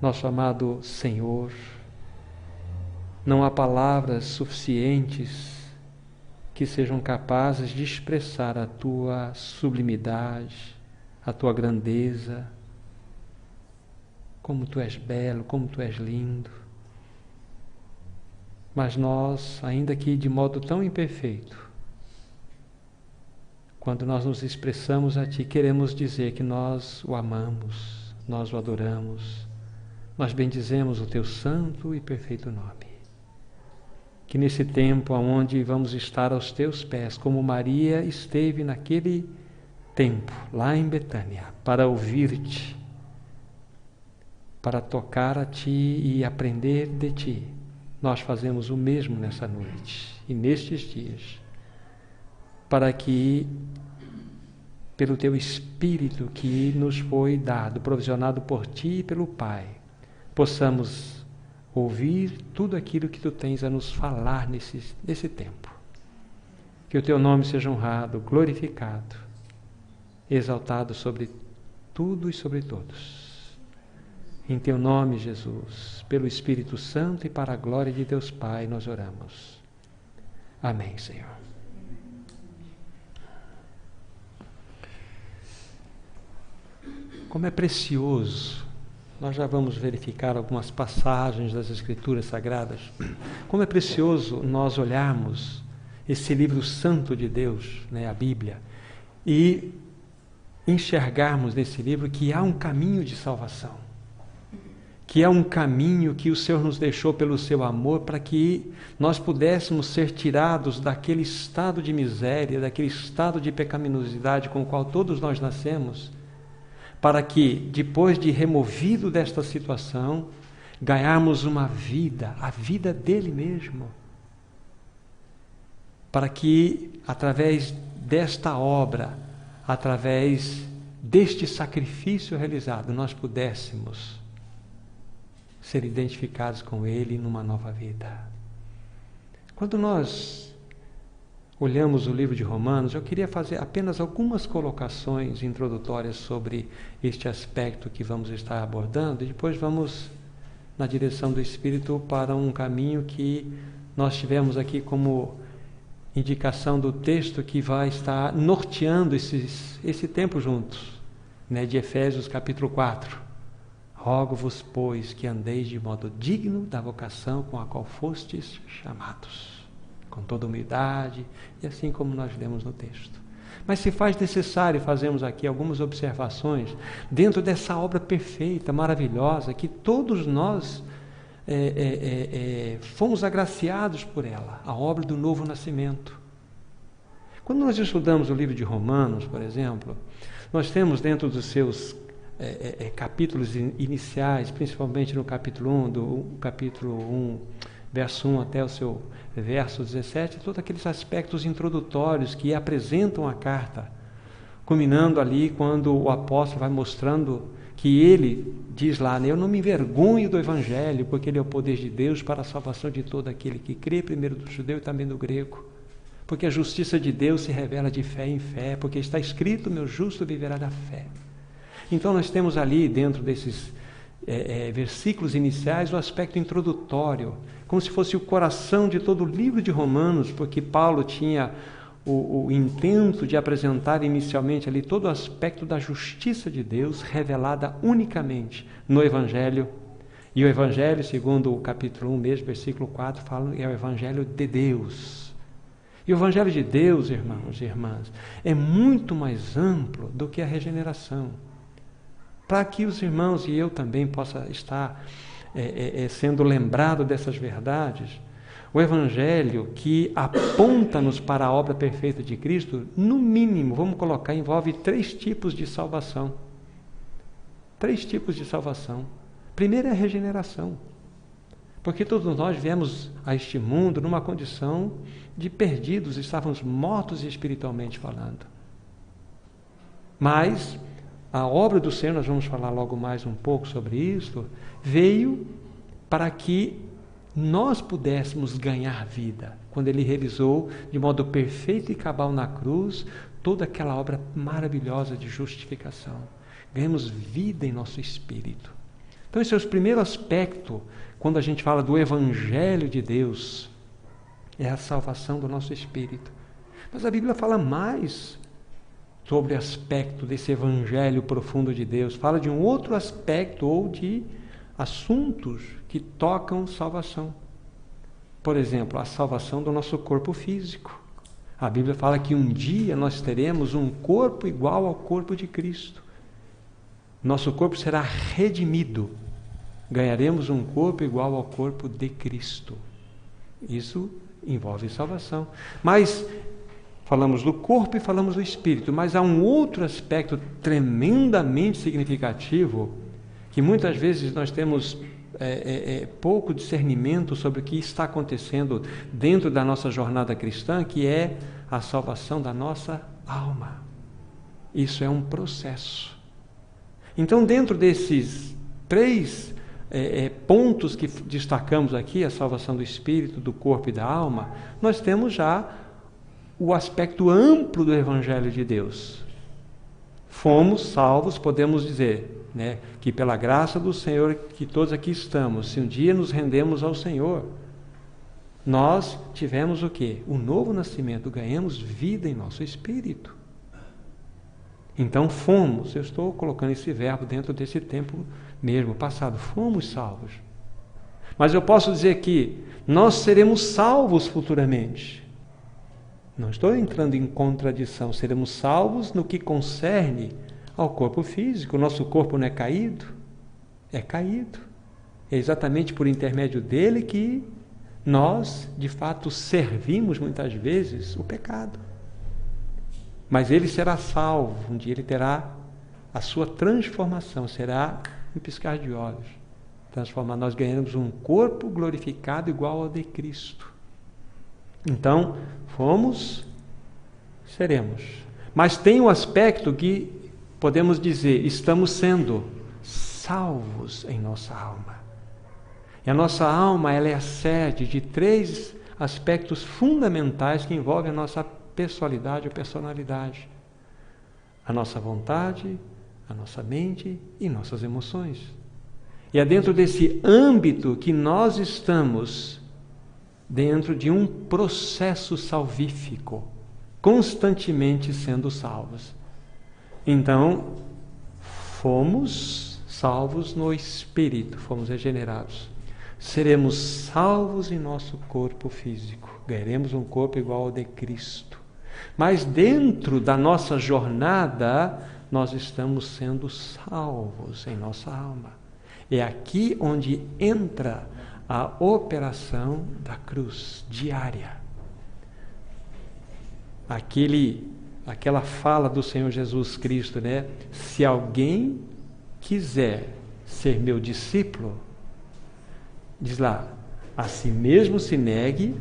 nosso amado Senhor. Não há palavras suficientes que sejam capazes de expressar a tua sublimidade, a tua grandeza, como tu és belo, como tu és lindo. Mas nós, ainda que de modo tão imperfeito, quando nós nos expressamos a Ti, queremos dizer que nós o amamos, nós o adoramos, nós bendizemos o Teu santo e perfeito nome. Que nesse tempo onde vamos estar aos Teus pés, como Maria esteve naquele tempo, lá em Betânia, para ouvir-te, para tocar a Ti e aprender de Ti, nós fazemos o mesmo nessa noite e nestes dias, para que, pelo Teu Espírito que nos foi dado, provisionado por Ti e pelo Pai, possamos ouvir tudo aquilo que Tu tens a nos falar nesse tempo. Que o Teu nome seja honrado, glorificado, exaltado sobre tudo e sobre todos. Em Teu nome, Jesus, pelo Espírito Santo e para a glória de Deus Pai, nós oramos. Amém, Senhor. Como é precioso, nós já vamos verificar algumas passagens das Escrituras Sagradas, como é precioso nós olharmos esse livro santo de Deus, a Bíblia, e enxergarmos nesse livro que há um caminho de salvação, que é um caminho que o Senhor nos deixou pelo seu amor para que nós pudéssemos ser tirados daquele estado de miséria, daquele estado de pecaminosidade com o qual todos nós nascemos, para que, depois de removido desta situação, ganharmos uma vida, a vida dele mesmo, para que, através desta obra, através deste sacrifício realizado, nós pudéssemos ser identificados com Ele numa nova vida. Quando nós olhamos o livro de Romanos, eu queria fazer apenas algumas colocações introdutórias sobre este aspecto que vamos estar abordando e depois vamos, na direção do Espírito, para um caminho que nós tivemos aqui como indicação do texto que vai estar norteando esse tempo juntos, de Efésios capítulo 4. Rogo-vos, pois, que andeis de modo digno da vocação com a qual fostes chamados, com toda humildade, e assim como nós lemos no texto. Mas se faz necessário fazermos aqui algumas observações dentro dessa obra perfeita, maravilhosa, que todos nós fomos agraciados por ela, a obra do novo nascimento. Quando nós estudamos o livro de Romanos, por exemplo, nós temos dentro dos seus capítulos iniciais, principalmente no capítulo 1, do capítulo 1, verso 1 até o seu verso 17, todos aqueles aspectos introdutórios que apresentam a carta, culminando ali quando o apóstolo vai mostrando que ele diz lá, eu não me envergonho do Evangelho, porque ele é o poder de Deus para a salvação de todo aquele que crê, primeiro do judeu e também do grego. Porque a justiça de Deus se revela de fé em fé, porque está escrito, meu justo viverá da fé. Então nós temos ali, dentro desses versículos iniciais, o aspecto introdutório, como se fosse o coração de todo o livro de Romanos, porque Paulo tinha o intento de apresentar inicialmente ali todo o aspecto da justiça de Deus, revelada unicamente no Evangelho. E o Evangelho, segundo o capítulo 1 mesmo, versículo 4, fala que é o Evangelho de Deus. E o Evangelho de Deus, irmãos e irmãs, é muito mais amplo do que a regeneração. Para que os irmãos e eu também possa estar sendo lembrado dessas verdades, o Evangelho que aponta-nos para a obra perfeita de Cristo, no mínimo, vamos colocar, envolve 3 tipos de salvação. 3 tipos de salvação. Primeiro é a regeneração. Porque todos nós viemos a este mundo numa condição de perdidos, estávamos mortos espiritualmente falando. Mas a obra do Senhor, nós vamos falar logo mais um pouco sobre isso, veio para que nós pudéssemos ganhar vida, quando Ele realizou de modo perfeito e cabal na cruz toda aquela obra maravilhosa de justificação. Ganhamos vida em nosso espírito. Então esse é o primeiro aspecto, quando a gente fala do Evangelho de Deus, é a salvação do nosso espírito. Mas a Bíblia fala mais sobre o aspecto desse Evangelho profundo de Deus. Fala de um outro aspecto ou de assuntos que tocam salvação. Por exemplo, a salvação do nosso corpo físico. A Bíblia fala que um dia nós teremos um corpo igual ao corpo de Cristo. Nosso corpo será redimido. Ganharemos um corpo igual ao corpo de Cristo. Isso envolve salvação. Mas falamos do corpo e falamos do espírito, mas há um outro aspecto tremendamente significativo que muitas vezes nós temos pouco discernimento sobre o que está acontecendo dentro da nossa jornada cristã, que é a salvação da nossa alma. Isso é um processo. Então, dentro desses 3 pontos que destacamos aqui, a salvação do espírito, do corpo e da alma, nós temos já o aspecto amplo do Evangelho de Deus. Fomos salvos, podemos dizer, né, que pela graça do Senhor, que todos aqui estamos, se um dia nos rendemos ao Senhor, nós tivemos o quê? O novo nascimento, ganhamos vida em nosso espírito. Então fomos, eu estou colocando esse verbo dentro desse tempo mesmo, passado, fomos salvos. Mas eu posso dizer que nós seremos salvos futuramente. Não estou entrando em contradição, seremos salvos no que concerne ao corpo físico. O nosso corpo não é caído? É caído. É exatamente por intermédio dele que nós, de fato, servimos muitas vezes o pecado. Mas ele será salvo, um dia ele terá a sua transformação, será um piscar de olhos. Transformar, nós ganharemos um corpo glorificado igual ao de Cristo. Então, fomos, seremos. Mas tem um aspecto que podemos dizer, estamos sendo salvos em nossa alma. E a nossa alma, ela é a sede de 3 aspectos fundamentais que envolvem a nossa pessoalidade ou personalidade. A nossa vontade, a nossa mente e nossas emoções. E é dentro desse âmbito que nós estamos dentro de um processo salvífico, constantemente sendo salvos. Então, fomos salvos no Espírito, fomos regenerados. Seremos salvos em nosso corpo físico, ganharemos um corpo igual ao de Cristo. Mas dentro da nossa jornada, nós estamos sendo salvos em nossa alma. É aqui onde entra a operação da cruz diária. Aquela fala do Senhor Jesus Cristo, né? Se alguém quiser ser meu discípulo, diz lá, a si mesmo se negue,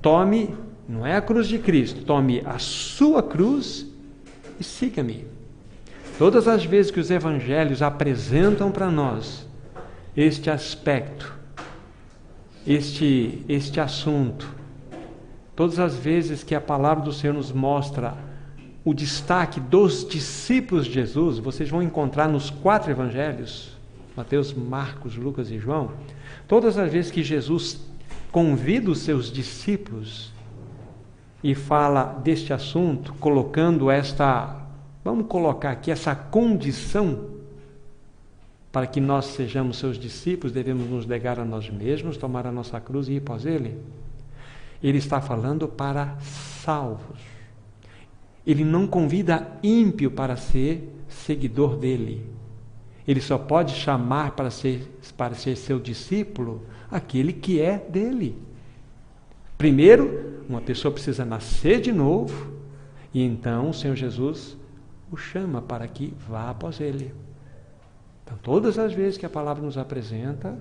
tome, não é a cruz de Cristo, tome a sua cruz e siga-me. Todas as vezes que os evangelhos apresentam para nós este aspecto, este assunto, todas as vezes que a palavra do Senhor nos mostra o destaque dos discípulos de Jesus, vocês vão encontrar nos 4 evangelhos, Mateus, Marcos, Lucas e João, todas as vezes que Jesus convida os seus discípulos e fala deste assunto, colocando vamos colocar aqui essa condição para que nós sejamos seus discípulos, devemos nos negar a nós mesmos, tomar a nossa cruz e ir após ele. Ele está falando para salvos. Ele não convida ímpio para ser seguidor dele. Ele só pode chamar para ser seu discípulo aquele que é dele. Primeiro, uma pessoa precisa nascer de novo, e então o Senhor Jesus o chama para que vá após ele. Então, todas as vezes que a palavra nos apresenta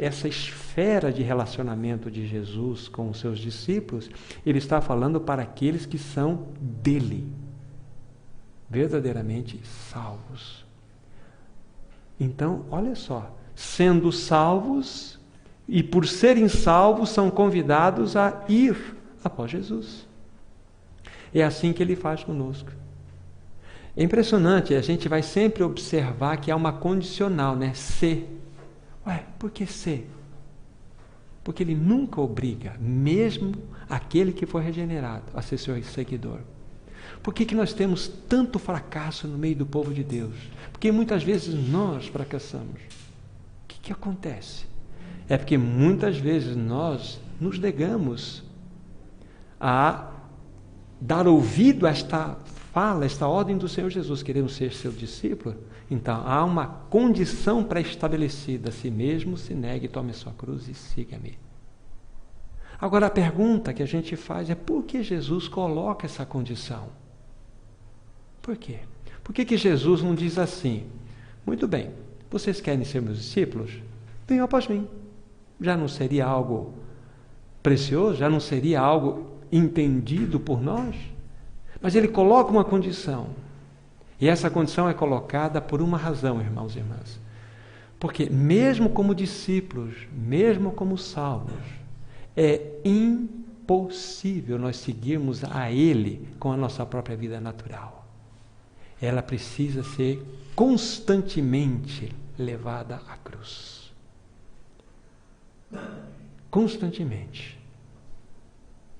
essa esfera de relacionamento de Jesus com os seus discípulos, ele está falando para aqueles que são dele, verdadeiramente salvos. Então, olha só, sendo salvos e por serem salvos são convidados a ir após Jesus. É assim que ele faz conosco. É impressionante, a gente vai sempre observar que há uma condicional, né? Se. Ué, por que se? Porque ele nunca obriga, mesmo aquele que foi regenerado, a ser seu seguidor. Por que nós temos tanto fracasso no meio do povo de Deus? Porque muitas vezes nós fracassamos. O que acontece? É porque muitas vezes nós nos negamos a dar ouvido a esta fala, esta ordem do Senhor Jesus. Queremos ser seu discípulo? Então, há uma condição pré-estabelecida. A si mesmo se negue, tome sua cruz e siga-me. Agora, a pergunta que a gente faz é: por que Jesus coloca essa condição? Por quê? Por que Jesus não diz assim: muito bem, vocês querem ser meus discípulos? Venham após mim. Já não seria algo precioso? Já não seria algo entendido por nós? Mas ele coloca uma condição. E essa condição é colocada por uma razão, irmãos e irmãs. Porque mesmo como discípulos, mesmo como salvos, é impossível nós seguirmos a Ele com a nossa própria vida natural. Ela precisa ser constantemente levada à cruz. Constantemente.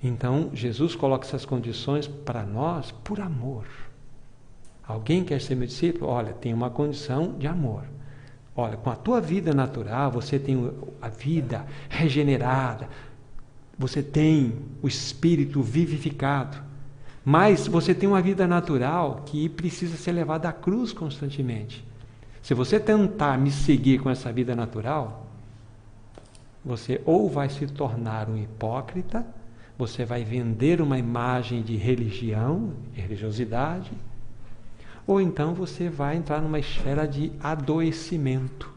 Então, Jesus coloca essas condições para nós por amor. Alguém quer ser meu discípulo? Olha, tem uma condição de amor. Olha, com a tua vida natural, você tem a vida regenerada, você tem o espírito vivificado, mas você tem uma vida natural que precisa ser levada à cruz constantemente. Se você tentar me seguir com essa vida natural, você ou vai se tornar um hipócrita, você vai vender uma imagem de religião, de religiosidade, ou então você vai entrar numa esfera de adoecimento,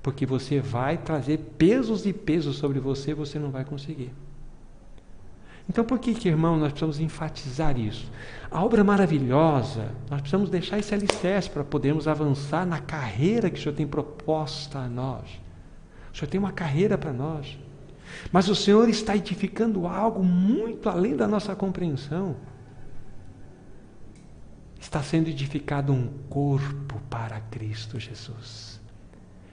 porque você vai trazer pesos e pesos sobre você e você não vai conseguir. Então, por que, irmão, nós precisamos enfatizar isso? A obra é maravilhosa, nós precisamos deixar esse alicerce para podermos avançar na carreira que o Senhor tem proposta a nós. O Senhor tem uma carreira para nós. Mas o Senhor está edificando algo muito além da nossa compreensão. Está sendo edificado um corpo para Cristo Jesus.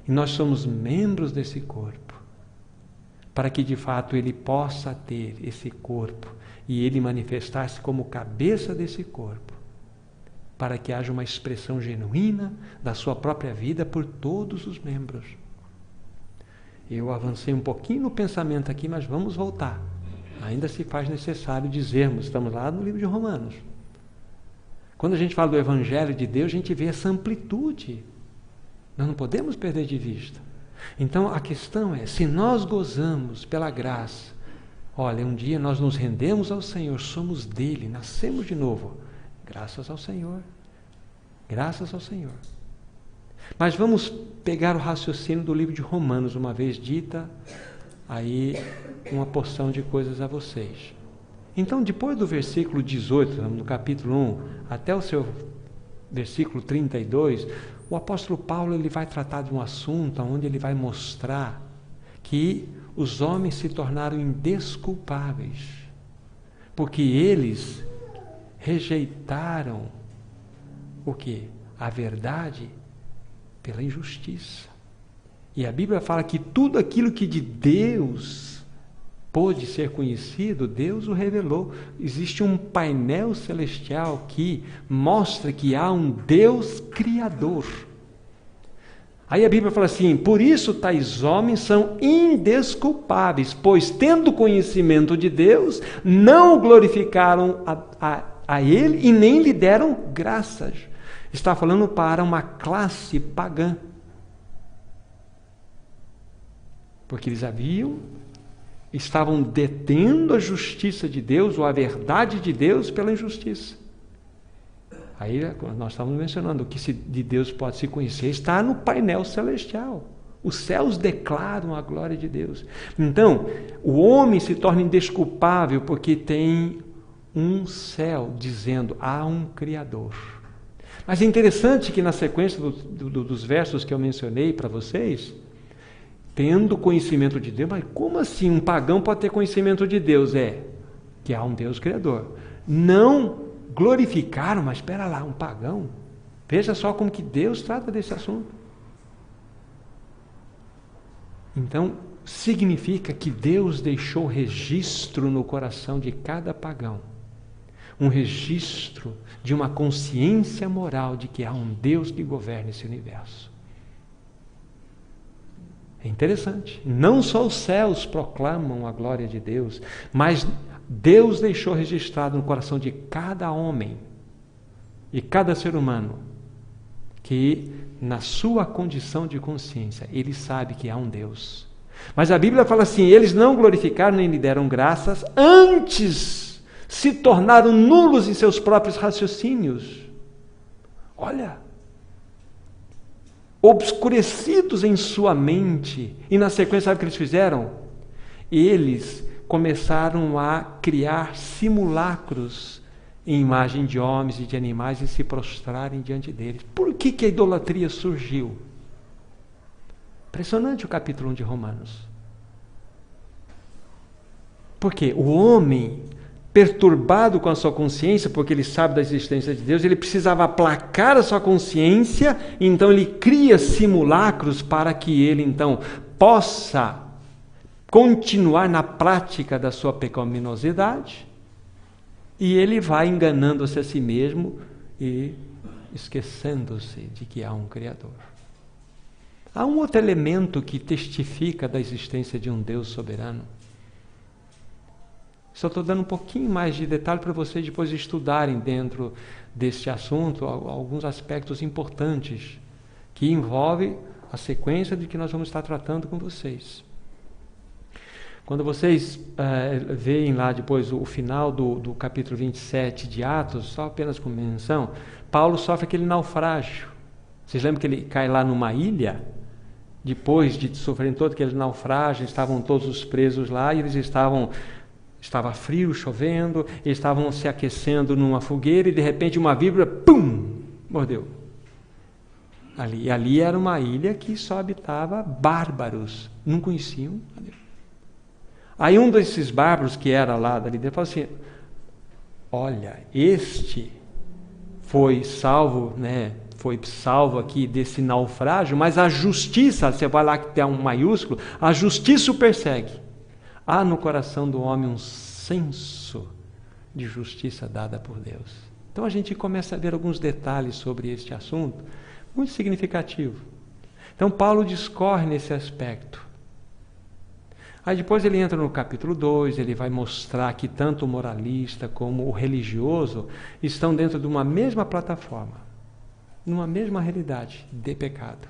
E nós somos membros desse corpo, para que de fato Ele possa ter esse corpo e Ele manifestar-se como cabeça desse corpo, para que haja uma expressão genuína da sua própria vida por todos os membros. Eu avancei um pouquinho no pensamento aqui, mas vamos voltar. Ainda se faz necessário dizermos, estamos lá no livro de Romanos. Quando a gente fala do Evangelho de Deus, a gente vê essa amplitude. Nós não podemos perder de vista. Então, a questão é, se nós gozamos pela graça, olha, um dia nós nos rendemos ao Senhor, somos dele, nascemos de novo. Graças ao Senhor. Graças ao Senhor. Mas vamos pegar o raciocínio do livro de Romanos, uma vez dita aí uma porção de coisas a vocês. Então, depois do versículo 18, no capítulo 1, até o seu versículo 32, o apóstolo Paulo ele vai tratar de um assunto onde ele vai mostrar que os homens se tornaram indesculpáveis, porque eles rejeitaram o quê? A verdade pela injustiça. E a Bíblia fala que tudo aquilo que de Deus pôde ser conhecido, Deus o revelou. Existe um painel celestial que mostra que há um Deus criador. Aí a Bíblia fala assim: por isso tais homens são indesculpáveis, pois tendo conhecimento de Deus, não glorificaram a Ele e nem lhe deram graças. Está falando para uma classe pagã. Porque eles estavam detendo a justiça de Deus, ou a verdade de Deus, pela injustiça. Aí nós estamos mencionando o que de Deus pode se conhecer, está no painel celestial. Os céus declaram a glória de Deus. Então, o homem se torna indesculpável porque tem um céu dizendo, há um Criador. Mas é interessante que na sequência dos versos que eu mencionei para vocês, tendo conhecimento de Deus, mas como assim um pagão pode ter conhecimento de Deus? Que há um Deus Criador. Não glorificaram, mas espera lá, um pagão. Veja só como que Deus trata desse assunto. Então, significa que Deus deixou registro no coração de cada pagão. Um registro de uma consciência moral de que há um Deus que governa esse universo. É interessante. Não só os céus proclamam a glória de Deus, mas Deus deixou registrado no coração de cada homem e cada ser humano que, na sua condição de consciência, ele sabe que há um Deus. Mas a Bíblia fala assim: eles não glorificaram nem lhe deram graças, antes se tornaram nulos em seus próprios raciocínios. Olha, obscurecidos em sua mente. E na sequência, sabe o que eles fizeram? Eles começaram a criar simulacros em imagem de homens e de animais e se prostrarem diante deles. Por que a idolatria surgiu? Impressionante o capítulo 1 de Romanos. Porque o homem, perturbado com a sua consciência, porque ele sabe da existência de Deus, ele precisava aplacar a sua consciência, então ele cria simulacros para que ele então possa continuar na prática da sua pecaminosidade, e ele vai enganando-se a si mesmo e esquecendo-se de que há um Criador. Há um outro elemento que testifica da existência de um Deus soberano. Só estou dando um pouquinho mais de detalhe para vocês depois estudarem dentro deste assunto alguns aspectos importantes que envolvem a sequência de que nós vamos estar tratando com vocês. Quando vocês veem lá depois o final do capítulo 27 de Atos, só apenas com menção, Paulo sofre aquele naufrágio. Vocês lembram que ele cai lá numa ilha? Depois de sofrerem todo aquele naufrágio, estavam todos os presos lá e eles estava frio, chovendo, eles estavam se aquecendo numa fogueira e de repente uma víbora, pum, mordeu. Ali era uma ilha que só habitava bárbaros, não conheciam a Deus. Aí um desses bárbaros que era lá dali dentro falou assim: olha, este foi salvo, né? Foi salvo aqui desse naufrágio, mas a justiça, você vai lá que tem um maiúsculo, a justiça o persegue. Há no coração do homem um senso de justiça dada por Deus. Então a gente começa a ver alguns detalhes sobre este assunto, muito significativo. Então Paulo discorre nesse aspecto. Aí depois ele entra no capítulo 2, ele vai mostrar que tanto o moralista como o religioso estão dentro de uma mesma plataforma, numa mesma realidade de pecado.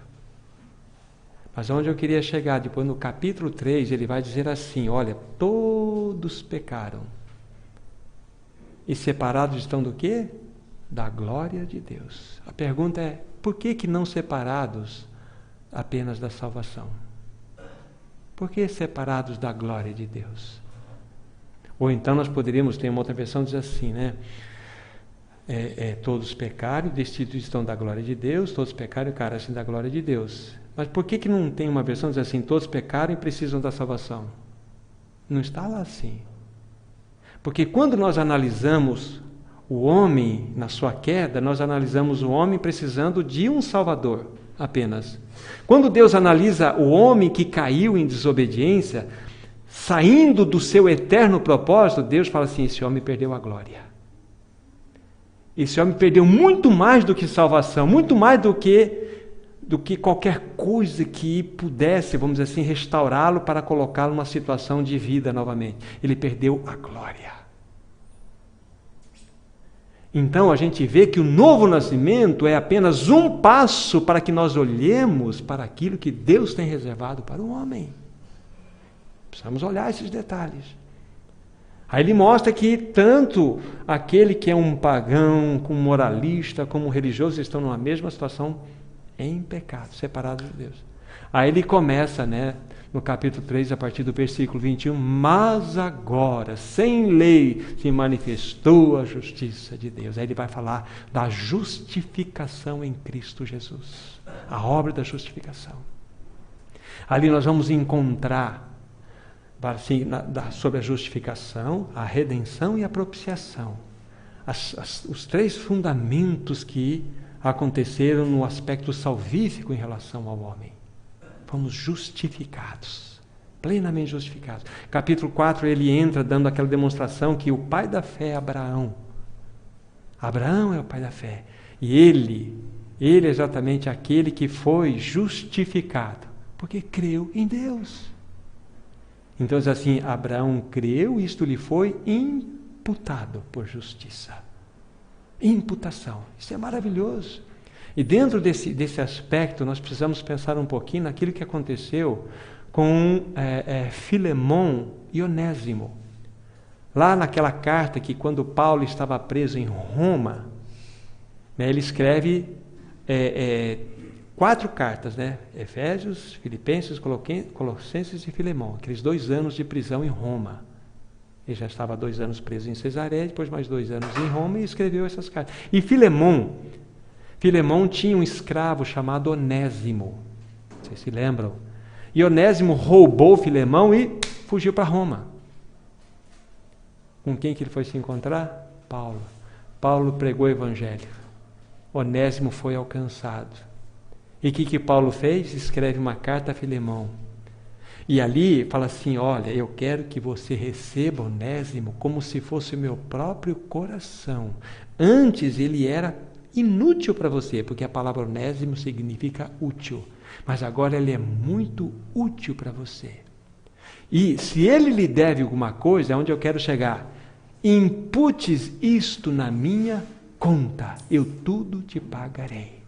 Mas onde eu queria chegar, depois no capítulo 3, ele vai dizer assim: olha, todos pecaram e separados estão do quê? Da glória de Deus. A pergunta é: por que não separados apenas da salvação? Por que separados da glória de Deus? Ou então nós poderíamos ter uma outra versão dizer assim, né? Todos pecaram e destituídos estão da glória de Deus, todos pecaram e carecem da glória de Deus. Mas por que não tem uma versão que diz assim: todos pecaram e precisam da salvação? Não está lá assim. Porque quando nós analisamos o homem na sua queda, nós analisamos o homem precisando de um Salvador apenas. Quando Deus analisa o homem que caiu em desobediência, saindo do seu eterno propósito, Deus fala assim: esse homem perdeu a glória. Esse homem perdeu muito mais do que salvação, muito mais do que qualquer coisa que pudesse, vamos dizer assim, restaurá-lo para colocá-lo numa situação de vida novamente. Ele perdeu a glória. Então a gente vê que o novo nascimento é apenas um passo para que nós olhemos para aquilo que Deus tem reservado para o homem. Precisamos olhar esses detalhes. Aí ele mostra que tanto aquele que é um pagão, como moralista, como religioso, estão numa mesma situação em pecado, separados de Deus. Aí ele começa, né, no capítulo 3, a partir do versículo 21, mas agora, sem lei, se manifestou a justiça de Deus. Aí ele vai falar da justificação em Cristo Jesus, a obra da justificação. Ali nós vamos encontrar assim, sobre a justificação, a redenção e a propiciação. os 3 fundamentos que aconteceram no aspecto salvífico em relação ao homem. Fomos justificados, plenamente justificados. Capítulo 4, ele entra dando aquela demonstração que o pai da fé é Abraão. Abraão é o pai da fé. E ele é exatamente aquele que foi justificado, porque creu em Deus. Então diz assim, Abraão creu, isto lhe foi imputado por justiça. Imputação. Isso é maravilhoso. E dentro desse aspecto, nós precisamos pensar um pouquinho naquilo que aconteceu com Filemon e Onésimo. Lá naquela carta que quando Paulo estava preso em Roma, né, ele escreve 4 cartas, né? Efésios, Filipenses, Colossenses e Filemon. Aqueles 2 anos de prisão em Roma. Ele já estava 2 anos preso em Cesareia, depois mais 2 anos em Roma e escreveu essas cartas. E Filemon tinha um escravo chamado Onésimo. Vocês se lembram? E Onésimo roubou Filemão e fugiu para Roma. Com quem que ele foi se encontrar? Paulo. Paulo pregou o evangelho. Onésimo foi alcançado. E o que Paulo fez? Escreve uma carta a Filemão. E ali fala assim, olha, eu quero que você receba Onésimo como se fosse o meu próprio coração. Antes ele era inútil para você, porque a palavra Onésimo significa útil. Mas agora ele é muito útil para você. E se ele lhe deve alguma coisa, é onde eu quero chegar. Imputes isto na minha conta, eu tudo te pagarei.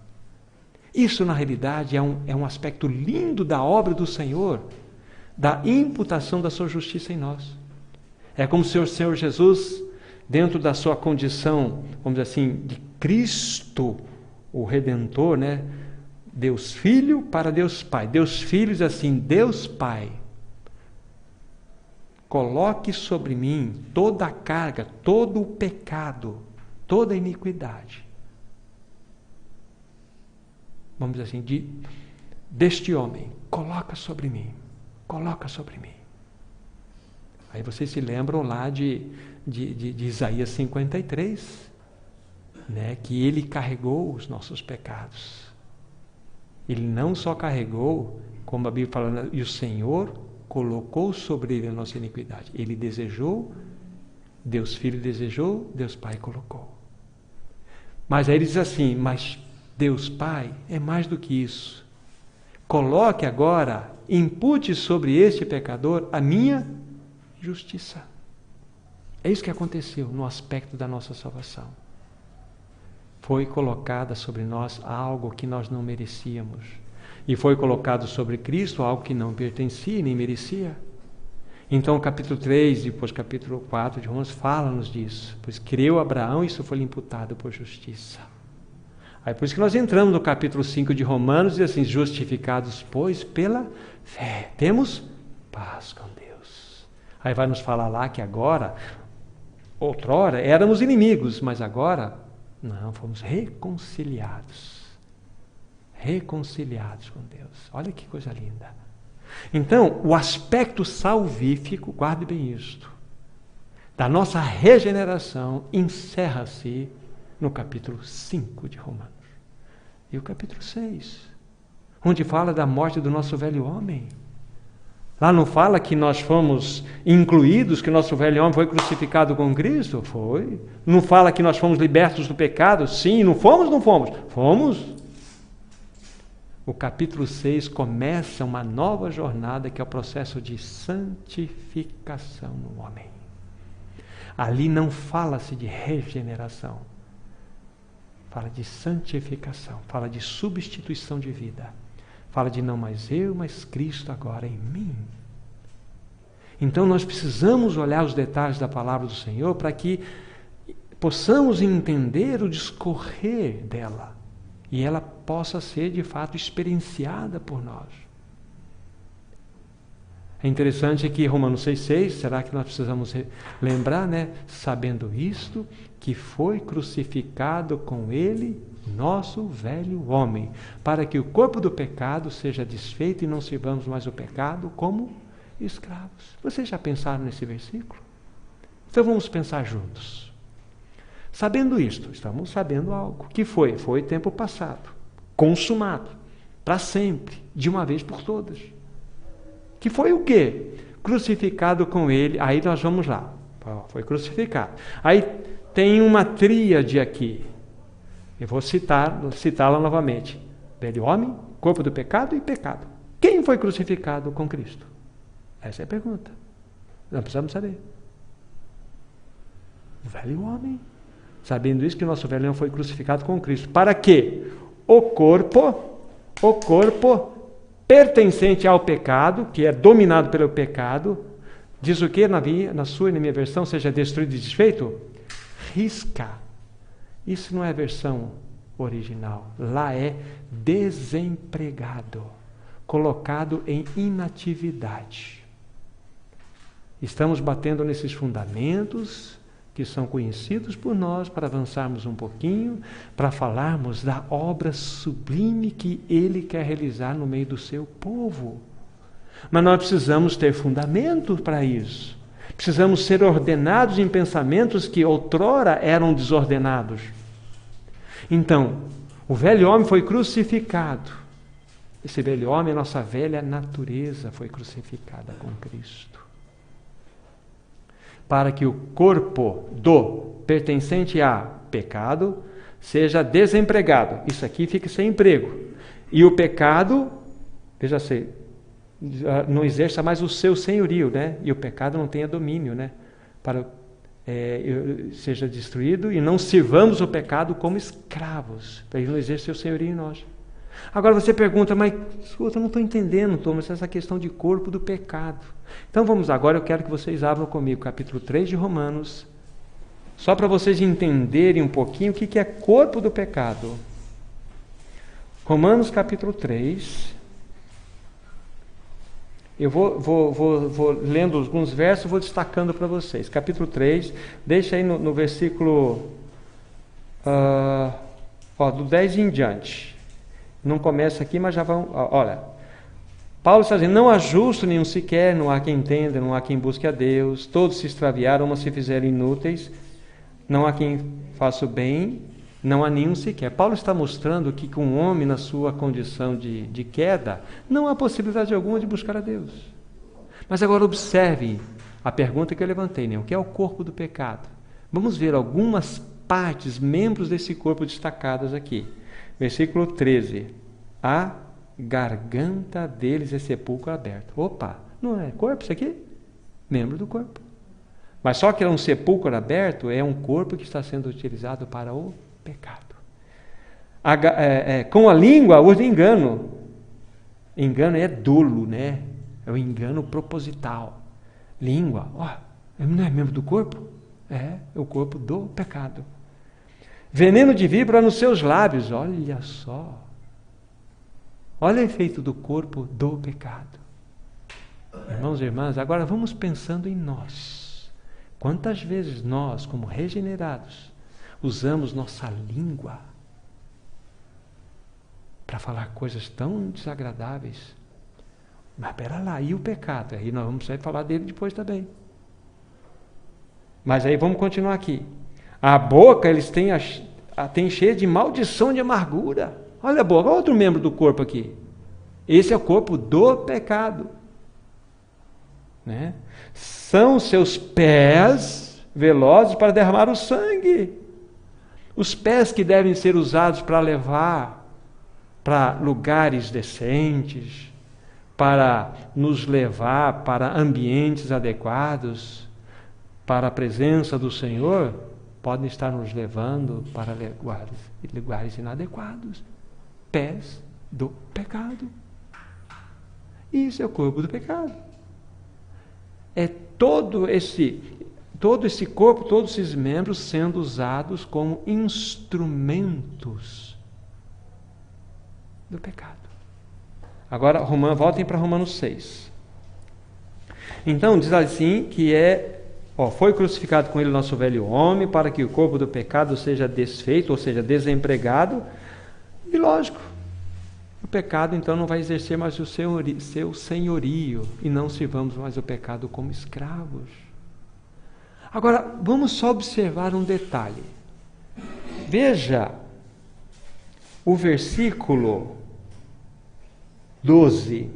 Isso, na realidade, é um aspecto lindo da obra do Senhor, da imputação da sua justiça em nós. É como se o Senhor Jesus, dentro da sua condição, vamos dizer assim, de Cristo, o Redentor, né? Deus Filho para Deus Pai. Deus Filho diz assim, Deus Pai, coloque sobre mim toda a carga, todo o pecado, toda a iniquidade. Vamos dizer assim, deste homem, coloca sobre mim. Coloca sobre mim. Aí vocês se lembram lá de Isaías 53, né, que ele carregou os nossos pecados. Ele não só carregou, como a Bíblia fala, e o Senhor colocou sobre ele a nossa iniquidade. Ele desejou, Deus Filho desejou, Deus Pai colocou. Mas aí ele diz assim, mas Deus Pai é mais do que isso. Coloque agora, impute sobre este pecador a minha justiça. É isso que aconteceu no aspecto da nossa salvação. Foi colocada sobre nós algo que nós não merecíamos. E foi colocado sobre Cristo algo que não pertencia nem merecia. Então, capítulo 3, depois capítulo 4 de Romanos, fala-nos disso. Pois creu Abraão e isso foi lhe imputado por justiça. Aí por isso que nós entramos no capítulo 5 de Romanos e diz assim, justificados, pois, pela fé, temos paz com Deus. Aí vai nos falar lá que agora, outrora, éramos inimigos, mas agora, não, fomos reconciliados. Reconciliados com Deus. Olha que coisa linda. Então, o aspecto salvífico, guarde bem isto, da nossa regeneração, encerra-se no capítulo 5 de Romanos. E o capítulo 6, onde fala da morte do nosso velho homem. Lá não fala que nós fomos incluídos, que nosso velho homem foi crucificado com Cristo? Foi. Não fala que nós fomos libertos do pecado? Sim. Não fomos? Não fomos? Fomos. O capítulo 6 começa uma nova jornada, que é o processo de santificação no homem. Ali não fala-se de regeneração. Fala de santificação, fala de substituição de vida. Fala de não mais eu, mas Cristo agora em mim. Então nós precisamos olhar os detalhes da palavra do Senhor para que possamos entender o discorrer dela e ela possa ser de fato experienciada por nós. É interessante que Romanos 6,6, será que nós precisamos lembrar, né? Sabendo isto, que foi crucificado com ele nosso velho homem, para que o corpo do pecado seja desfeito e não sirvamos mais o pecado como escravos. Vocês já pensaram nesse versículo? Então vamos pensar juntos. Sabendo isto, estamos sabendo algo. Que foi? Foi tempo passado, consumado, para sempre, de uma vez por todas. Que foi o quê? Crucificado com ele, aí nós vamos lá. Foi crucificado. Aí tem uma tríade aqui. Eu vou citá-la novamente. Velho homem, corpo do pecado e pecado. Quem foi crucificado com Cristo? Essa é a pergunta. Nós precisamos saber. O velho homem. Sabendo isso, que o nosso velho homem foi crucificado com Cristo. Para quê? O corpo pertencente ao pecado, que é dominado pelo pecado, diz o que na sua e na minha versão? Seja destruído e desfeito? Risca. Isso não é a versão original. Lá é desempregado, colocado em inatividade. Estamos batendo nesses fundamentos que são conhecidos por nós para avançarmos um pouquinho, para falarmos da obra sublime que Ele quer realizar no meio do seu povo. Mas nós precisamos ter fundamento para isso. Precisamos ser ordenados em pensamentos que outrora eram desordenados. Então, o velho homem foi crucificado. Esse velho homem, a nossa velha natureza, foi crucificada com Cristo. Para que o corpo pertencente a pecado seja desempregado. Isso aqui fica sem emprego. E o pecado, veja se, não exerça mais o seu senhorio, né? E o pecado não tenha domínio, né? Para seja destruído e não sirvamos o pecado como escravos, para ele não exercer o senhorio em nós. Agora você pergunta, mas escuta, eu não estou entendendo, Thomas, essa questão de corpo do pecado. Então vamos agora, eu quero que vocês abram comigo capítulo 3 de Romanos, só para vocês entenderem um pouquinho o que é corpo do pecado. Romanos capítulo 3. Eu vou lendo alguns versos, vou destacando para vocês. Capítulo 3, deixa aí no versículo do 10 em diante. Não começa aqui, mas já vão... Olha, Paulo está dizendo, não há justo nenhum sequer, não há quem entenda, não há quem busque a Deus, todos se extraviaram, mas se fizeram inúteis, não há quem faça o bem, não há nenhum sequer. Paulo está mostrando que com o homem na sua condição de queda, não há possibilidade alguma de buscar a Deus. Mas agora observe a pergunta que eu levantei, né? O que é o corpo do pecado? Vamos ver algumas partes, membros desse corpo destacadas aqui. Versículo 13. A garganta deles é sepulcro aberto. Opa, não é corpo isso aqui? Membro do corpo. Mas só que é um sepulcro aberto, é um corpo que está sendo utilizado para o pecado. Com a língua, o engano. Engano é dolo, né? É o engano proposital. Língua, não é membro do corpo? É o corpo do pecado. Veneno de víbora nos seus lábios, olha só. Olha o efeito do corpo do pecado. Irmãos e irmãs, agora vamos pensando em nós. Quantas vezes nós, como regenerados, usamos nossa língua para falar coisas tão desagradáveis? Mas espera lá, e o pecado? Aí nós vamos falar dele depois também. Mas aí vamos continuar aqui. A boca eles têm cheia de maldição, de amargura. Olha a boca, outro membro do corpo aqui. Esse é o corpo do pecado. Né? São seus pés velozes para derramar o sangue. Os pés que devem ser usados para levar para lugares decentes, para nos levar para ambientes adequados, para a presença do Senhor, podem estar nos levando para lugares inadequados. Pés do pecado. Isso é o corpo do pecado. É todo esse corpo, todos esses membros sendo usados como instrumentos do pecado. Agora, voltem para Romanos 6. Então, diz assim que foi crucificado com ele o nosso velho homem, para que o corpo do pecado seja desfeito, ou seja, desempregado. E lógico, o pecado então não vai exercer mais o seu senhorio, e não sirvamos mais o pecado como escravos. Agora, vamos só observar um detalhe. Veja o versículo 12,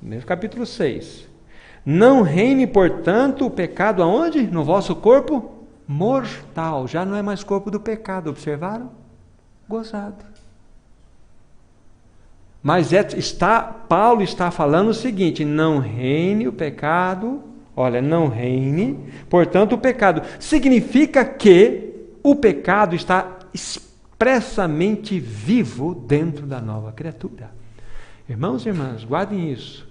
mesmo capítulo 6. Não reine, portanto, o pecado aonde? No vosso corpo mortal. Já não é mais corpo do pecado, observaram? Gozado. Mas Paulo está falando o seguinte: não reine o pecado, olha, não reine, portanto o pecado. Significa que o pecado está expressamente vivo dentro da nova criatura. Irmãos e irmãs, guardem isso.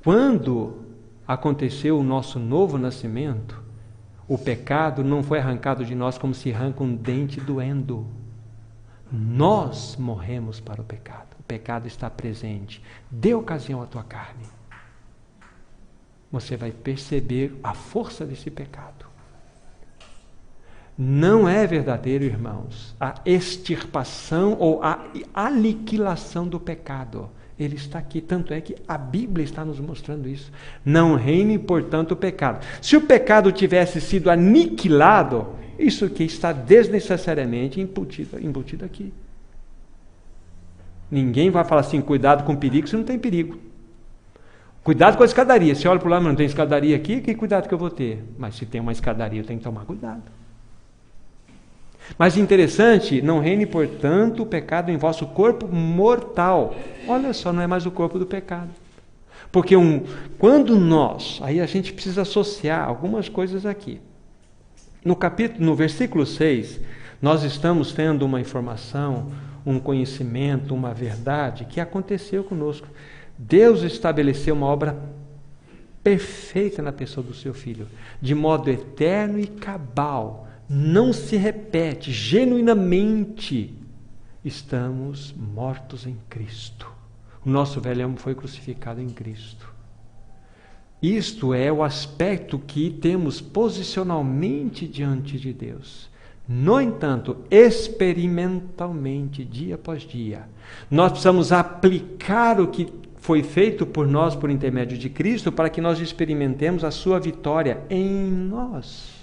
Quando aconteceu o nosso novo nascimento, o pecado não foi arrancado de nós como se arranca um dente doendo. Nós morremos para o pecado. O pecado está presente. Dê ocasião à tua carne. Você vai perceber a força desse pecado. Não é verdadeiro, irmãos, a extirpação ou a aniquilação do pecado. Ele está aqui, tanto é que a Bíblia está nos mostrando isso. Não reine, portanto, o pecado. Se o pecado tivesse sido aniquilado, isso aqui está desnecessariamente embutido aqui. Ninguém vai falar assim, cuidado com perigo, se não tem perigo. Cuidado com a escadaria. Se olha para o lado, mas não tem escadaria aqui, que cuidado que eu vou ter? Mas se tem uma escadaria, eu tenho que tomar cuidado. Mas interessante, não reine, portanto, o pecado em vosso corpo mortal. Olha só, não é mais o corpo do pecado. Porque quando nós, aí a gente precisa associar algumas coisas aqui. No versículo 6, nós estamos tendo uma informação, um conhecimento, uma verdade que aconteceu conosco. Deus estabeleceu uma obra perfeita na pessoa do seu Filho, de modo eterno e cabal. Não se repete, genuinamente estamos mortos em Cristo. O nosso velho homem foi crucificado em Cristo. Isto é o aspecto que temos posicionalmente diante de Deus. No entanto, experimentalmente, dia após dia, nós precisamos aplicar o que foi feito por nós por intermédio de Cristo para que nós experimentemos a sua vitória em nós.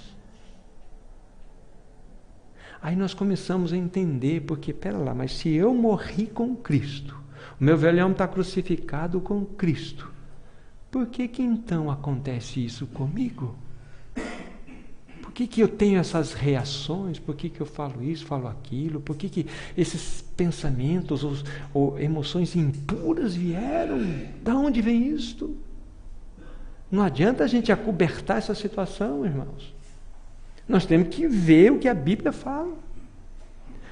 Aí nós começamos a entender, porque, pera lá, mas se eu morri com Cristo, o meu velho homem está crucificado com Cristo, por que então acontece isso comigo? Por que eu tenho essas reações? Por que eu falo isso, falo aquilo? Por que esses pensamentos ou emoções impuras vieram? Da onde vem isto? Não adianta a gente acobertar essa situação, irmãos. Nós temos que ver o que a Bíblia fala.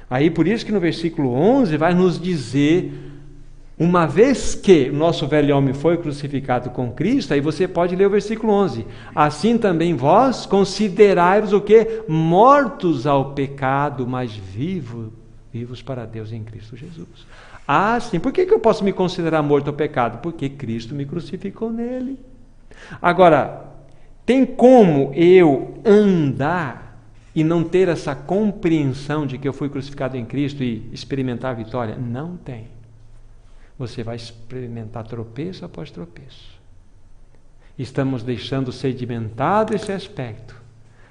Aí por isso que no versículo 11 vai nos dizer, uma vez que o nosso velho homem foi crucificado com Cristo, aí você pode ler o versículo 11. Assim também vós considerai-vos o quê? Mortos ao pecado, mas vivos para Deus em Cristo Jesus. Ah, sim. Por que eu posso me considerar morto ao pecado? Porque Cristo me crucificou nele. Agora, tem como eu andar e não ter essa compreensão de que eu fui crucificado em Cristo e experimentar a vitória? Não tem. Você vai experimentar tropeço após tropeço. Estamos deixando sedimentado esse aspecto,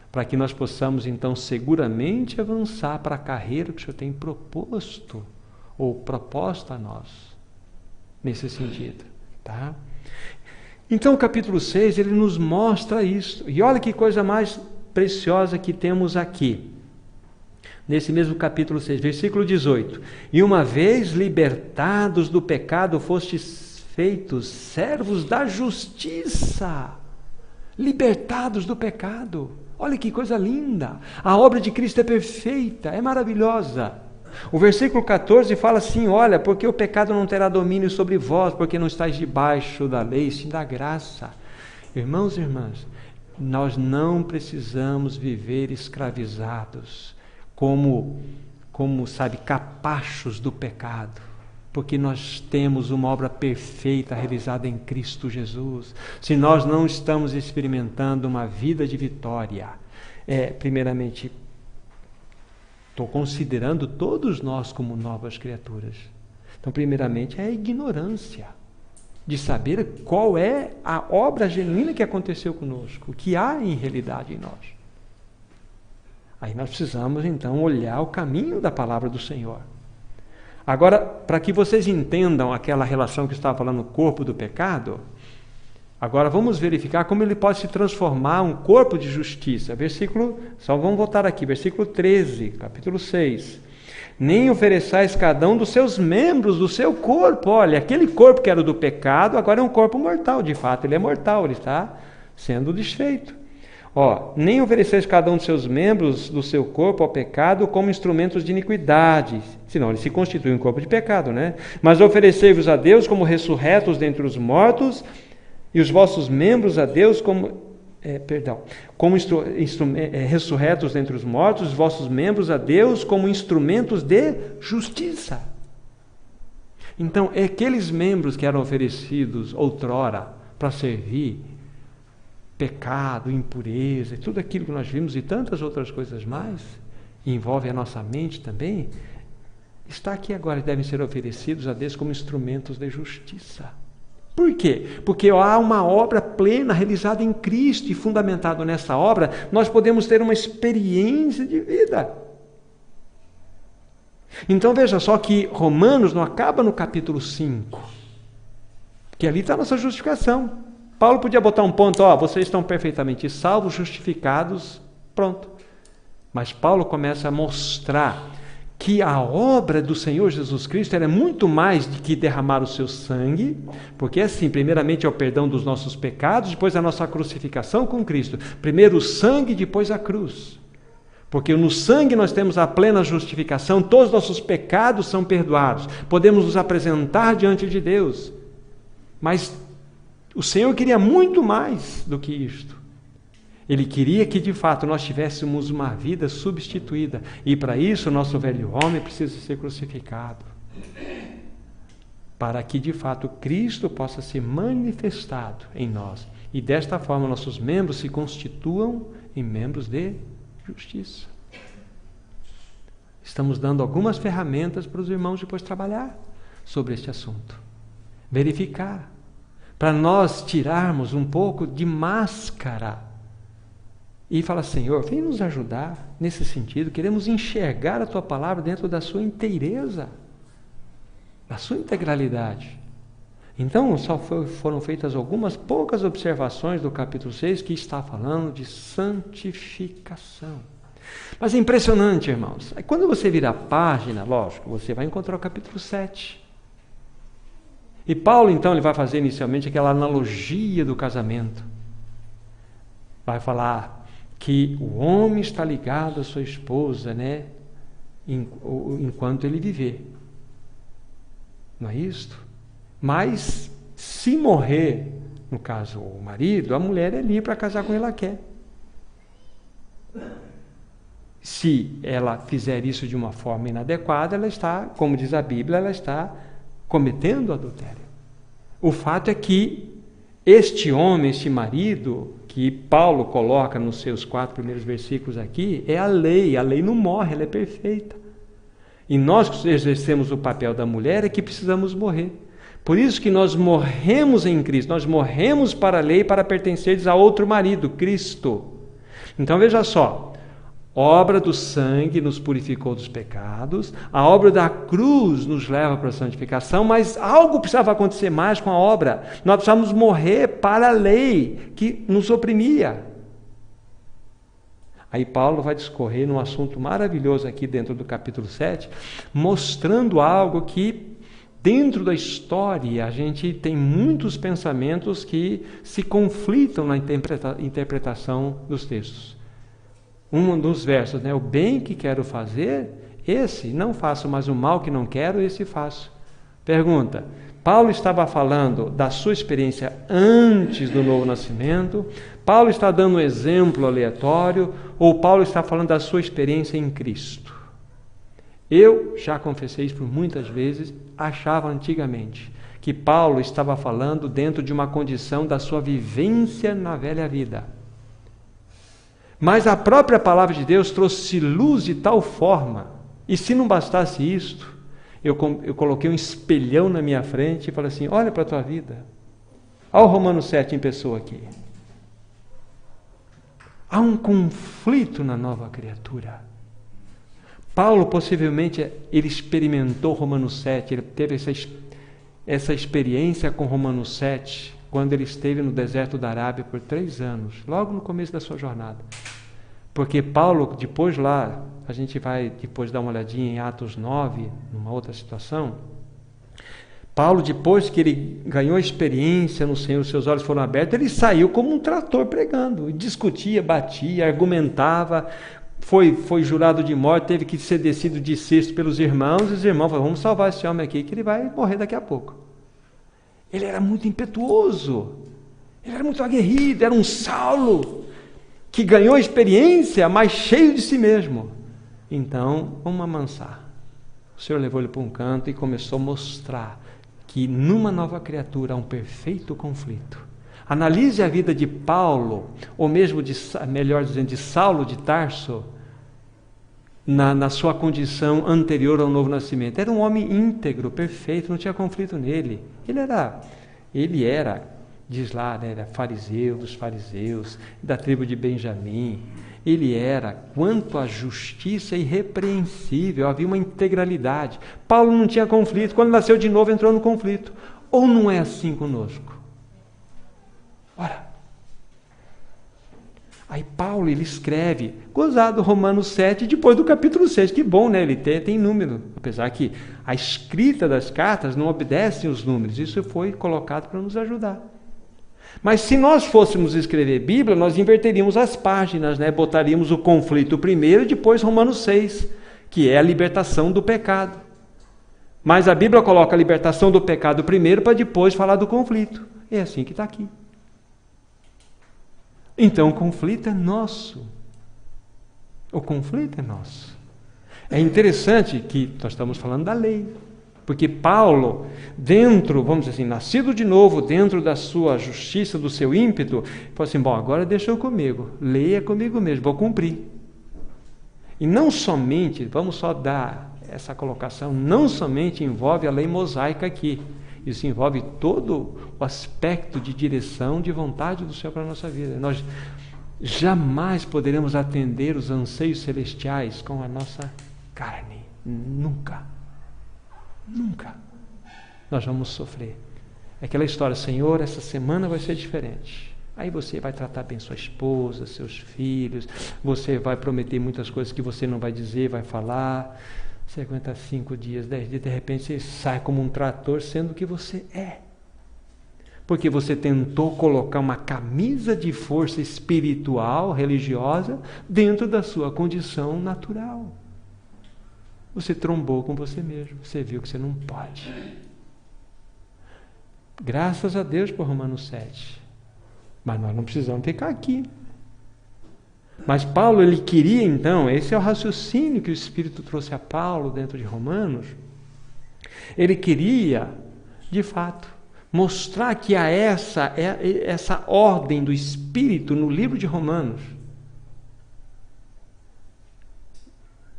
para que nós possamos então seguramente avançar para a carreira que o Senhor tem proposto, ou proposta a nós, nesse sentido. Tá? Então o capítulo 6, ele nos mostra isso. E olha que coisa mais preciosa que temos aqui. Nesse mesmo capítulo 6, versículo 18. E uma vez libertados do pecado, fostes feitos servos da justiça. Libertados do pecado. Olha que coisa linda. A obra de Cristo é perfeita, é maravilhosa. O versículo 14 fala assim, olha, porque o pecado não terá domínio sobre vós, porque não estáis debaixo da lei, sim da graça. Irmãos e irmãs, nós não precisamos viver escravizados, como sabe, capachos do pecado, porque nós temos uma obra perfeita realizada em Cristo Jesus. Se nós não estamos experimentando uma vida de vitória, primeiramente, estou considerando todos nós como novas criaturas. Então, primeiramente, é a ignorância de saber qual é a obra genuína que aconteceu conosco, o que há em realidade em nós. Aí nós precisamos então olhar o caminho da palavra do Senhor. Agora, para que vocês entendam aquela relação que eu estava falando, o corpo do pecado, agora vamos verificar como ele pode se transformar um corpo de justiça. Só vamos voltar aqui, versículo 13, capítulo 6. Nem ofereçais cada um dos seus membros do seu corpo. Olha, aquele corpo que era do pecado, agora é um corpo mortal, de fato, ele é mortal, ele está sendo desfeito. Nem ofereceis cada um dos seus membros do seu corpo ao pecado como instrumentos de iniquidade, senão ele se constitui um corpo de pecado, né? Mas oferecei-vos a Deus como ressurretos dentre os mortos, e os vossos membros a Deus ressurretos dentre os mortos, os vossos membros a Deus como instrumentos de justiça. Então, aqueles membros que eram oferecidos outrora para servir pecado, impureza, tudo aquilo que nós vimos e tantas outras coisas mais, envolve a nossa mente também, está aqui agora e devem ser oferecidos a Deus como instrumentos de justiça. Por quê? Porque há uma obra plena realizada em Cristo e fundamentado nessa obra, nós podemos ter uma experiência de vida. Então veja só que Romanos não acaba no capítulo 5, que ali está a nossa justificação. Paulo podia botar um ponto, vocês estão perfeitamente salvos, justificados, pronto. Mas Paulo começa a mostrar que a obra do Senhor Jesus Cristo era muito mais do que derramar o seu sangue, porque assim, primeiramente é o perdão dos nossos pecados, depois a nossa crucificação com Cristo. Primeiro o sangue, depois a cruz. Porque no sangue nós temos a plena justificação, todos os nossos pecados são perdoados, podemos nos apresentar diante de Deus. Mas o Senhor queria muito mais do que isto. Ele queria que, de fato, nós tivéssemos uma vida substituída. E, para isso, o nosso velho homem precisa ser crucificado. Para que, de fato, Cristo possa ser manifestado em nós. E, desta forma, nossos membros se constituam em membros de justiça. Estamos dando algumas ferramentas para os irmãos depois trabalhar sobre este assunto. Verificar. Para nós tirarmos um pouco de máscara e falar, Senhor, vem nos ajudar nesse sentido, queremos enxergar a Tua palavra dentro da sua inteireza, da sua integralidade. Então, só foram feitas algumas poucas observações do capítulo 6 que está falando de santificação. Mas é impressionante, irmãos, quando você vira a página, lógico, você vai encontrar o capítulo 7. E Paulo, então, ele vai fazer inicialmente aquela analogia do casamento. Vai falar que o homem está ligado à sua esposa, né? Enquanto ele viver. Não é isto? Mas, se morrer, no caso, o marido, a mulher é livre para casar com quem ela quer. Se ela fizer isso de uma forma inadequada, ela está, como diz a Bíblia, ela está cometendo adultério. O fato é que este homem, este marido, que Paulo coloca nos seus 4 primeiros versículos aqui, é a lei não morre, ela é perfeita. E nós que exercemos o papel da mulher é que precisamos morrer. Por isso que nós morremos em Cristo, nós morremos para a lei para pertenceres a outro marido, Cristo. Então veja só, a obra do sangue nos purificou dos pecados, a obra da cruz nos leva para a santificação, mas algo precisava acontecer mais com a obra. Nós precisávamos morrer para a lei que nos oprimia. Aí Paulo vai discorrer num assunto maravilhoso aqui dentro do capítulo 7, mostrando algo que dentro da história a gente tem muitos pensamentos que se conflitam na interpretação dos textos. Um dos versos, né? O bem que quero fazer, esse não faço, mas o mal que não quero, esse faço. Pergunta, Paulo estava falando da sua experiência antes do novo nascimento? Paulo está dando um exemplo aleatório? Ou Paulo está falando da sua experiência em Cristo? Eu já confessei isso por muitas vezes, achava antigamente que Paulo estava falando dentro de uma condição da sua vivência na velha vida. Mas a própria palavra de Deus trouxe luz de tal forma, e se não bastasse isto, eu coloquei um espelhão na minha frente e falei assim, olha para a tua vida. Olha o Romanos 7 em pessoa aqui. Há um conflito na nova criatura. Paulo, possivelmente, ele experimentou Romanos 7, ele teve essa experiência com Romanos 7, quando ele esteve no deserto da Arábia por 3 anos, logo no começo da sua jornada. Porque Paulo, depois lá, a gente vai depois dar uma olhadinha em Atos 9, numa outra situação. Paulo, depois que ele ganhou experiência no Senhor, seus olhos foram abertos, ele saiu como um trator pregando, discutia, batia, argumentava, foi jurado de morte, teve que ser descido de cesto pelos irmãos, e os irmãos falaram, vamos salvar esse homem aqui, que ele vai morrer daqui a pouco. Ele era muito impetuoso, ele era muito aguerrido, era um Saulo, que ganhou experiência, mas cheio de si mesmo. Então, vamos amansar. O Senhor levou ele para um canto e começou a mostrar que numa nova criatura há um perfeito conflito. Analise a vida de Paulo, ou mesmo, melhor dizendo, de Saulo de Tarso, na sua condição anterior ao novo nascimento. Era um homem íntegro, perfeito, não tinha conflito nele. Ele era, diz lá, né, era fariseu dos fariseus, da tribo de Benjamim. Ele era, quanto à justiça, irrepreensível, havia uma integralidade. Paulo não tinha conflito, quando nasceu de novo entrou no conflito. Ou não é assim conosco? Ora, aí Paulo, ele escreve, gozado Romanos 7, depois do capítulo 6, que bom, né? Ele tem número, apesar que a escrita das cartas não obedece os números, isso foi colocado para nos ajudar. Mas se nós fôssemos escrever Bíblia, nós inverteríamos as páginas, né? Botaríamos o conflito primeiro e depois Romanos 6, que é a libertação do pecado. Mas a Bíblia coloca a libertação do pecado primeiro para depois falar do conflito. É assim que está aqui. Então o conflito é nosso. O conflito é nosso. É interessante que nós estamos falando da lei. Porque Paulo, dentro, vamos dizer assim, nascido de novo, dentro da sua justiça, do seu ímpeto, falou assim, bom, agora deixa eu comigo, lei é comigo mesmo, vou cumprir. E não somente, vamos só dar essa colocação, não somente envolve a lei mosaica aqui, isso envolve todo o aspecto de direção, de vontade do Senhor para a nossa vida. Nós jamais poderemos atender os anseios celestiais com a nossa carne, nunca. Nunca. Nós vamos sofrer. Aquela história, Senhor, essa semana vai ser diferente. Aí você vai tratar bem sua esposa, seus filhos, você vai prometer muitas coisas que você não vai dizer, vai falar. Você aguenta 5 dias, 10 dias, de repente você sai como um trator, sendo o que você é. Porque você tentou colocar uma camisa de força espiritual, religiosa, dentro da sua condição natural. Você trombou com você mesmo, você viu que você não pode. Graças a Deus por Romanos 7. Mas nós não precisamos ficar aqui. Mas Paulo, ele queria então, esse é o raciocínio que o Espírito trouxe a Paulo dentro de Romanos. Ele queria, de fato, mostrar que há essa ordem do Espírito no livro de Romanos.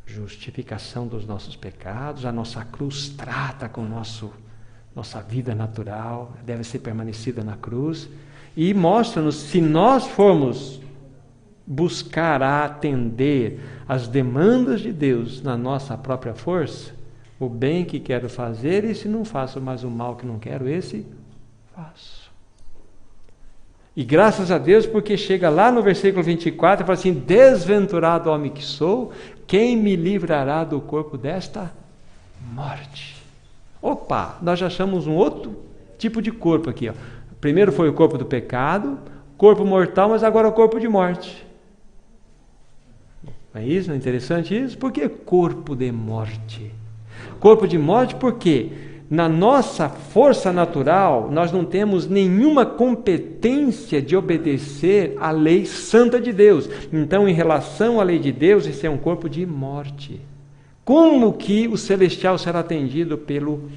Justificação dos nossos pecados, a nossa cruz trata com nossa vida natural, deve ser permanecida na cruz, e mostra-nos, se nós formos buscar atender às demandas de Deus na nossa própria força, o bem que quero fazer, e se não faço mais o mal que não quero, esse faço. E graças a Deus, porque chega lá no versículo 24 e fala assim, desventurado homem que sou, quem me livrará do corpo desta morte? Opa, nós já achamos um outro tipo de corpo aqui. Ó. Primeiro foi o corpo do pecado, corpo mortal, mas agora o corpo de morte. Não é isso? Não é interessante isso? Por que corpo de morte? Corpo de morte porque na nossa força natural, nós não temos nenhuma competência de obedecer à lei santa de Deus. Então, em relação à lei de Deus, esse é um corpo de morte. Como que o celestial será atendido pelo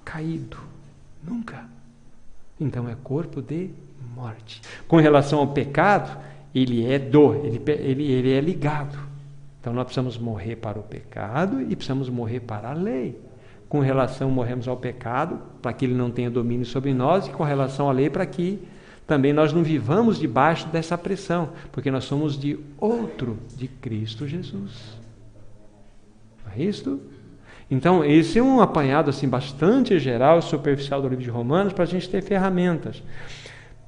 caído? Nunca. Então, é corpo de morte. Com relação ao pecado, ele é ele é ligado. Então, nós precisamos morrer para o pecado e precisamos morrer para a lei. Com relação, morremos ao pecado, para que ele não tenha domínio sobre nós, e com relação à lei, para que também nós não vivamos debaixo dessa pressão, porque nós somos de outro, de Cristo Jesus. Não é isso? Então, esse é um apanhado assim, bastante geral e superficial do livro de Romanos, para a gente ter ferramentas.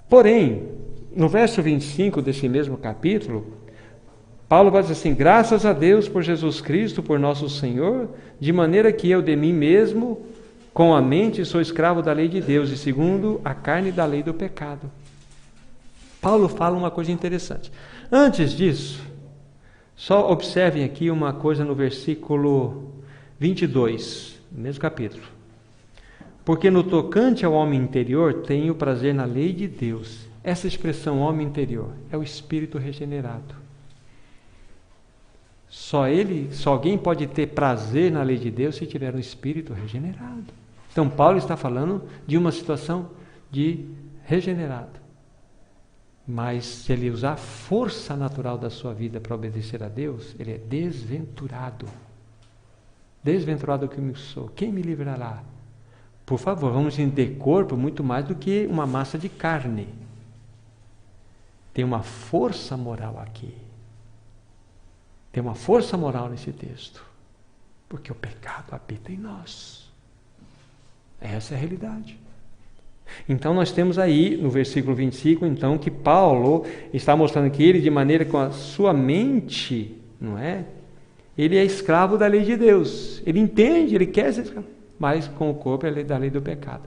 Porém, no verso 25 desse mesmo capítulo, Paulo vai dizer assim: graças a Deus por Jesus Cristo, por nosso Senhor, de maneira que eu de mim mesmo, com a mente, sou escravo da lei de Deus, e segundo a carne da lei do pecado. Paulo fala uma coisa interessante. Antes disso, só observem aqui uma coisa no versículo 22, no mesmo capítulo. Porque no tocante ao homem interior, tenho prazer na lei de Deus. Essa expressão homem interior é o espírito regenerado. Só alguém pode ter prazer na lei de Deus se tiver um espírito regenerado. Então Paulo está falando de uma situação de regenerado. Mas se ele usar a força natural da sua vida para obedecer a Deus, ele é desventurado. Desventurado que eu sou, quem me livrará? Por favor, vamos entender corpo muito mais do que uma massa de carne. Tem uma força moral aqui. Tem uma força moral nesse texto. Porque o pecado habita em nós. Essa é a realidade. Então nós temos aí, no versículo 25, então, que Paulo está mostrando que ele, de maneira com a sua mente, não é? Ele é escravo da lei de Deus. Ele entende, ele quer ser escravo. Mas com o corpo é da lei do pecado.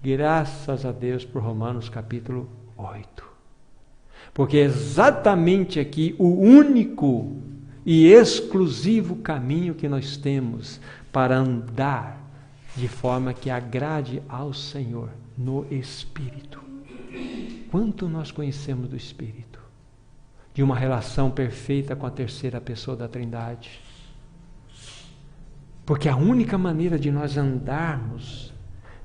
Graças a Deus por Romanos capítulo 8. Porque é exatamente aqui o único e exclusivo caminho que nós temos para andar de forma que agrade ao Senhor no Espírito. Quanto nós conhecemos do Espírito? De uma relação perfeita com a terceira pessoa da Trindade. Porque a única maneira de nós andarmos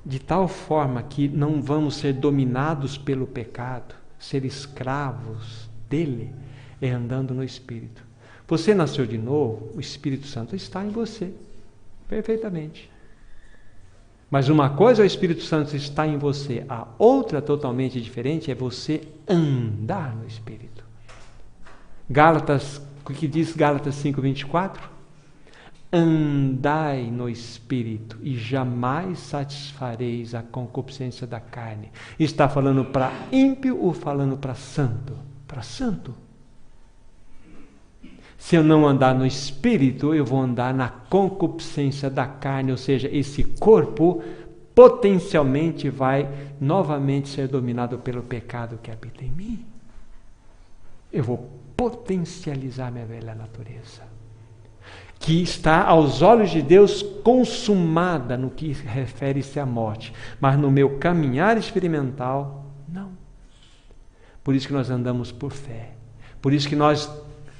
de tal forma que não vamos ser dominados pelo pecado, ser escravos dele, é andando no Espírito. Você nasceu de novo, o Espírito Santo está em você, perfeitamente. Mas uma coisa é o Espírito Santo está em você, a outra totalmente diferente é você andar no Espírito. Gálatas, o que diz Gálatas 5:24? Andai no Espírito e jamais satisfareis a concupiscência da carne. Está falando para ímpio ou falando para santo? Para santo. Se eu não andar no Espírito, eu vou andar na concupiscência da carne, ou seja, esse corpo potencialmente vai novamente ser dominado pelo pecado que habita em mim. Eu vou potencializar minha velha natureza, que está aos olhos de Deus consumada no que refere-se à morte, mas no meu caminhar experimental, não. Por isso que nós andamos por fé, por isso que nós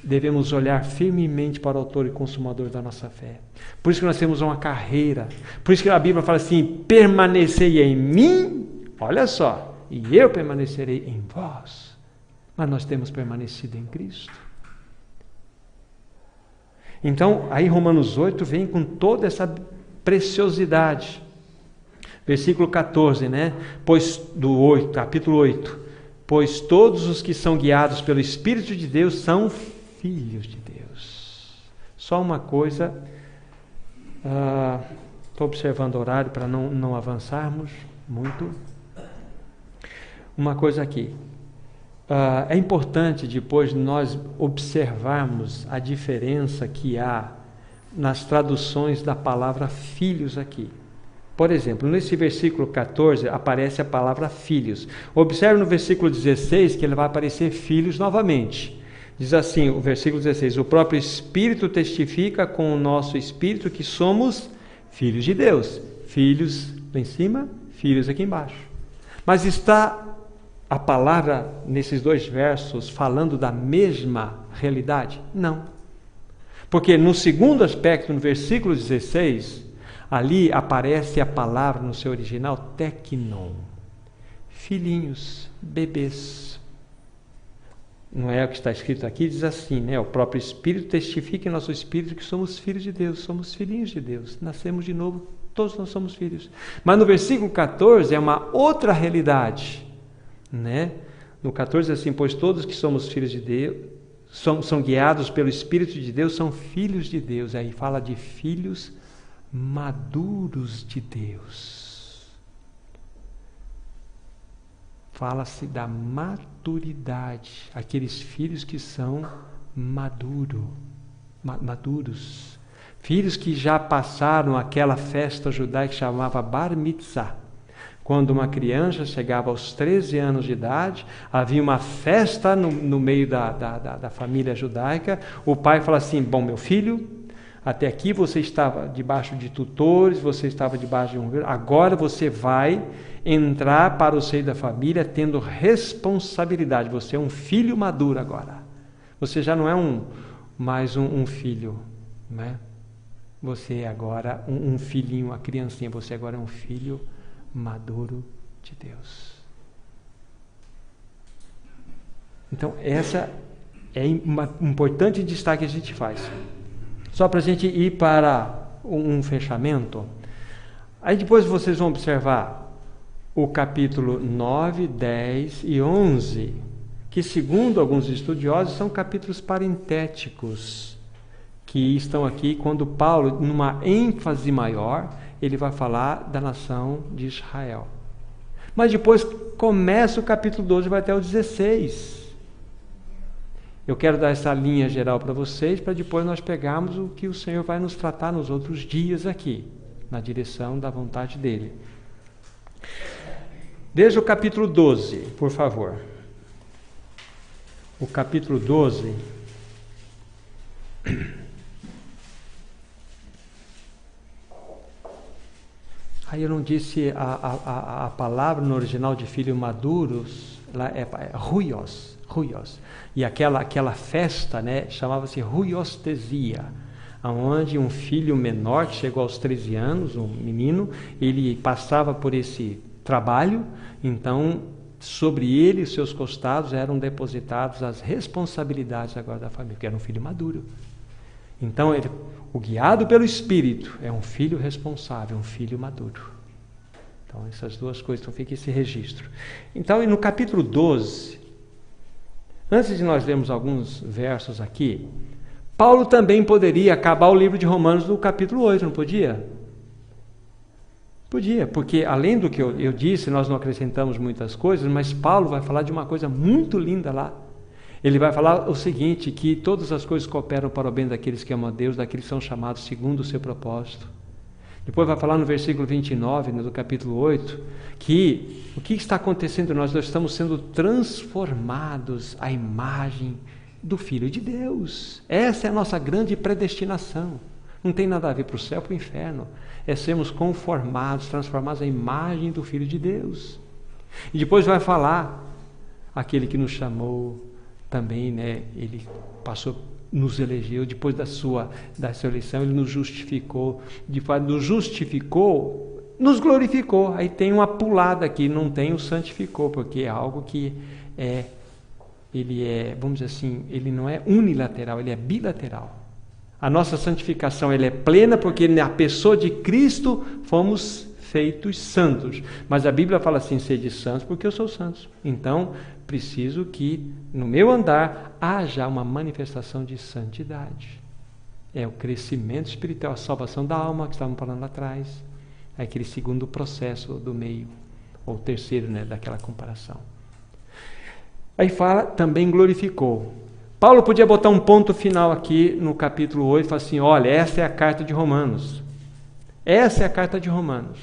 devemos olhar firmemente para o autor e consumador da nossa fé. Por isso que nós temos uma carreira. Por isso que a Bíblia fala assim: permanecei em mim, olha só, e eu permanecerei em vós. Mas nós temos permanecido em Cristo. Então, aí Romanos 8 vem com toda essa preciosidade. Versículo 14, né? Capítulo 8. Pois todos os que são guiados pelo Espírito de Deus são filhos de Deus. Só uma coisa, estou observando o horário para não avançarmos muito. Uma coisa aqui, é importante depois nós observarmos a diferença que há nas traduções da palavra filhos aqui. Por exemplo, nesse versículo 14 aparece a palavra filhos. Observe no versículo 16 que ele vai aparecer filhos novamente. Diz assim, o versículo 16, o próprio Espírito testifica com o nosso Espírito que somos filhos de Deus. Filhos lá em cima, filhos aqui embaixo. Mas está a palavra nesses dois versos falando da mesma realidade? Não. Porque no segundo aspecto, no versículo 16, ali aparece a palavra no seu original, teknon. Filhinhos, bebês. Não é o que está escrito aqui, diz assim, né? O próprio Espírito testifica em nosso Espírito que somos filhos de Deus, somos filhinhos de Deus, nascemos de novo, todos nós somos filhos. Mas no versículo 14 é uma outra realidade. né? No 14 assim, pois todos que somos filhos de Deus, são guiados pelo Espírito de Deus, são filhos de Deus. Aí fala de filhos maduros de Deus. Fala-se da maturidade, aqueles filhos que são maduros. Filhos que já passaram aquela festa judaica que chamava Bar Mitzvah. Quando uma criança chegava aos 13 anos de idade, havia uma festa no meio da família judaica. O pai fala assim, bom, meu filho, até aqui você estava debaixo de tutores, você estava debaixo de um governo, agora você vai entrar para o seio da família tendo responsabilidade. Você é um filho maduro agora. Você já não é mais um filho, né? Você é agora um filhinho, uma criancinha, você agora é um filho maduro de Deus. Então, essa é uma importante destaque que a gente faz. Só para a gente ir para um fechamento. Aí depois vocês vão observar o capítulo 9, 10 e 11, que segundo alguns estudiosos são capítulos parentéticos, que estão aqui quando Paulo, numa ênfase maior, ele vai falar da nação de Israel. Mas depois começa o capítulo 12 e vai até o 16. Eu quero dar essa linha geral para vocês, para depois nós pegarmos o que o Senhor vai nos tratar nos outros dias aqui, na direção da vontade dEle. Veja o capítulo 12, por favor. O capítulo 12... Aí eu não disse a palavra no original de filho maduros, lá é ruios. E aquela festa, né, chamava-se ruiostesia, onde um filho menor que chegou aos 13 anos, um menino, ele passava por esse trabalho, então sobre ele e seus costados eram depositadas as responsabilidades agora da família, porque era um filho maduro. Então, o guiado pelo Espírito é um filho responsável, um filho maduro. Então, essas duas coisas, então fica esse registro. Então, no capítulo 12, antes de nós lermos alguns versos aqui, Paulo também poderia acabar o livro de Romanos no capítulo 8, não podia? Podia, porque além do que eu disse, nós não acrescentamos muitas coisas, mas Paulo vai falar de uma coisa muito linda lá. Ele vai falar o seguinte, que todas as coisas cooperam para o bem daqueles que amam a Deus, daqueles que são chamados segundo o seu propósito. Depois vai falar no versículo 29, do capítulo 8, que o que está acontecendo? Nós estamos sendo transformados à imagem do Filho de Deus. Essa é a nossa grande predestinação. Não tem nada a ver para o céu, para o inferno. É sermos conformados, transformados à imagem do Filho de Deus. E depois vai falar, aquele que nos chamou, também, né, ele nos elegeu, depois da sua eleição, ele nos justificou, nos glorificou. Aí tem uma pulada aqui, não tem o santificou, porque é algo que vamos dizer assim, ele não é unilateral, ele é bilateral. A nossa santificação, ela é plena, porque na pessoa de Cristo fomos feitos santos. Mas a Bíblia fala assim, sede santos, porque eu sou santo. Então, preciso que no meu andar haja uma manifestação de santidade. É o crescimento espiritual, a salvação da alma, que estávamos falando lá atrás. É aquele segundo processo do meio, ou terceiro, né, daquela comparação. Aí fala, também glorificou. Paulo podia botar um ponto final aqui no capítulo 8 e falar assim, olha, essa é a carta de Romanos. Essa é a carta de Romanos.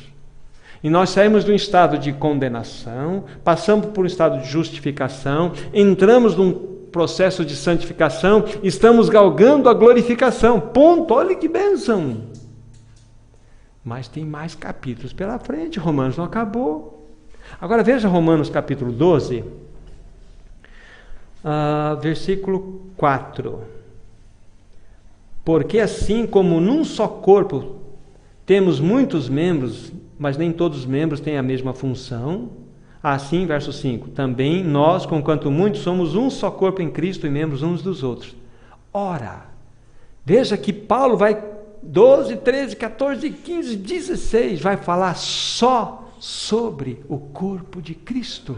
E nós saímos de um estado de condenação, passamos por um estado de justificação, entramos num processo de santificação, estamos galgando a glorificação. Ponto, olha que bênção! Mas tem mais capítulos pela frente, Romanos não acabou. Agora veja Romanos capítulo 12, versículo 4. Porque assim como num só corpo temos muitos membros, mas nem todos os membros têm a mesma função, assim, verso 5, também nós, conquanto muitos, somos um só corpo em Cristo e membros uns dos outros. Ora, veja que Paulo vai 12, 13, 14, 15, 16, vai falar só sobre o corpo de Cristo.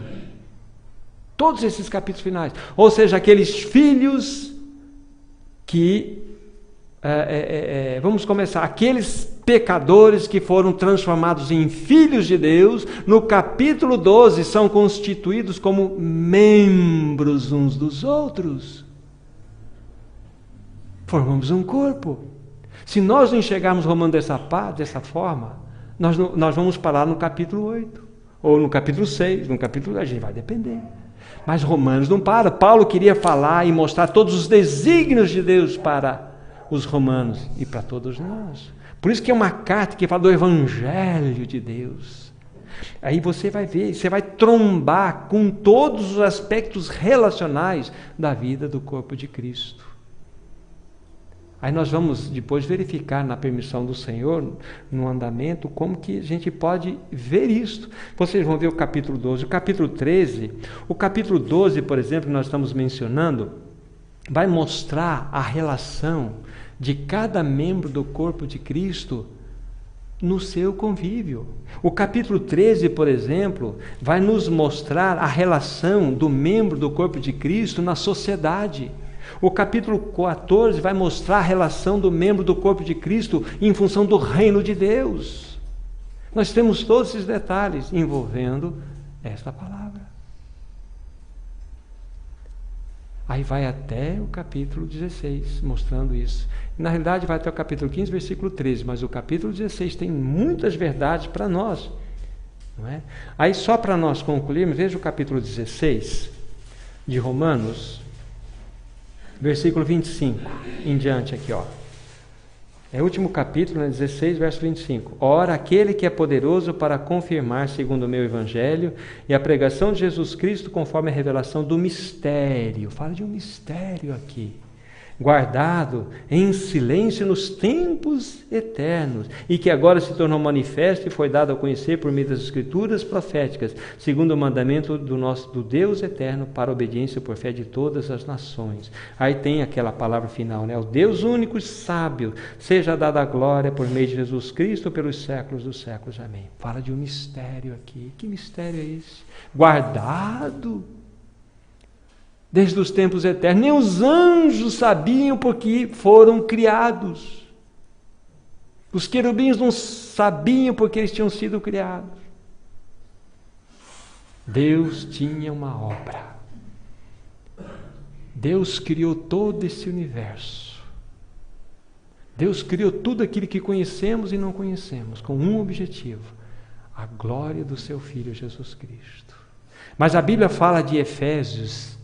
Todos esses capítulos finais. Ou seja, aqueles filhos que, vamos começar, aqueles pecadores que foram transformados em filhos de Deus, no capítulo 12, são constituídos como membros uns dos outros. Formamos um corpo. Se nós não enxergarmos Romanos dessa forma, nós vamos parar no capítulo 8, ou no capítulo 6, no capítulo, a gente vai depender. Mas Romanos não para. Paulo queria falar e mostrar todos os desígnios de Deus para os romanos e para todos nós. Por isso que é uma carta que fala do Evangelho de Deus. Aí você vai ver, você vai trombar com todos os aspectos relacionais da vida do corpo de Cristo. Aí nós vamos depois verificar na permissão do Senhor, no andamento, como que a gente pode ver isto. Vocês vão ver o capítulo 12, o capítulo 13, o capítulo 12, por exemplo, que nós estamos mencionando, vai mostrar a relação de cada membro do corpo de Cristo no seu convívio. O capítulo 13, por exemplo, vai nos mostrar a relação do membro do corpo de Cristo na sociedade. O capítulo 14 vai mostrar a relação do membro do corpo de Cristo em função do reino de Deus. Nós temos todos esses detalhes envolvendo esta palavra. Aí vai até o capítulo 16, mostrando isso. Na realidade vai até o capítulo 15, versículo 13, mas o capítulo 16 tem muitas verdades para nós. Não é? Aí só para nós concluirmos, veja o capítulo 16 de Romanos, versículo 25 em diante aqui, ó. É o último capítulo, né, 16, verso 25. Ora, aquele que é poderoso para confirmar, segundo o meu evangelho, e a pregação de Jesus Cristo conforme a revelação do mistério. Fala de um mistério aqui. Guardado em silêncio nos tempos eternos, e que agora se tornou manifesto e foi dado a conhecer por meio das escrituras proféticas, segundo o mandamento do Deus eterno, para a obediência por fé de todas as nações. Aí tem aquela palavra final, né? O Deus único e sábio, seja dada a glória por meio de Jesus Cristo pelos séculos dos séculos. Amém. Fala de um mistério aqui. Que mistério é esse? Guardado desde os tempos eternos. Nem os anjos sabiam porque foram criados. Os querubins não sabiam porque eles tinham sido criados. Deus tinha uma obra. Deus criou todo esse universo. Deus criou tudo aquilo que conhecemos e não conhecemos, com um objetivo: a glória do seu Filho Jesus Cristo. Mas a Bíblia fala de Efésios,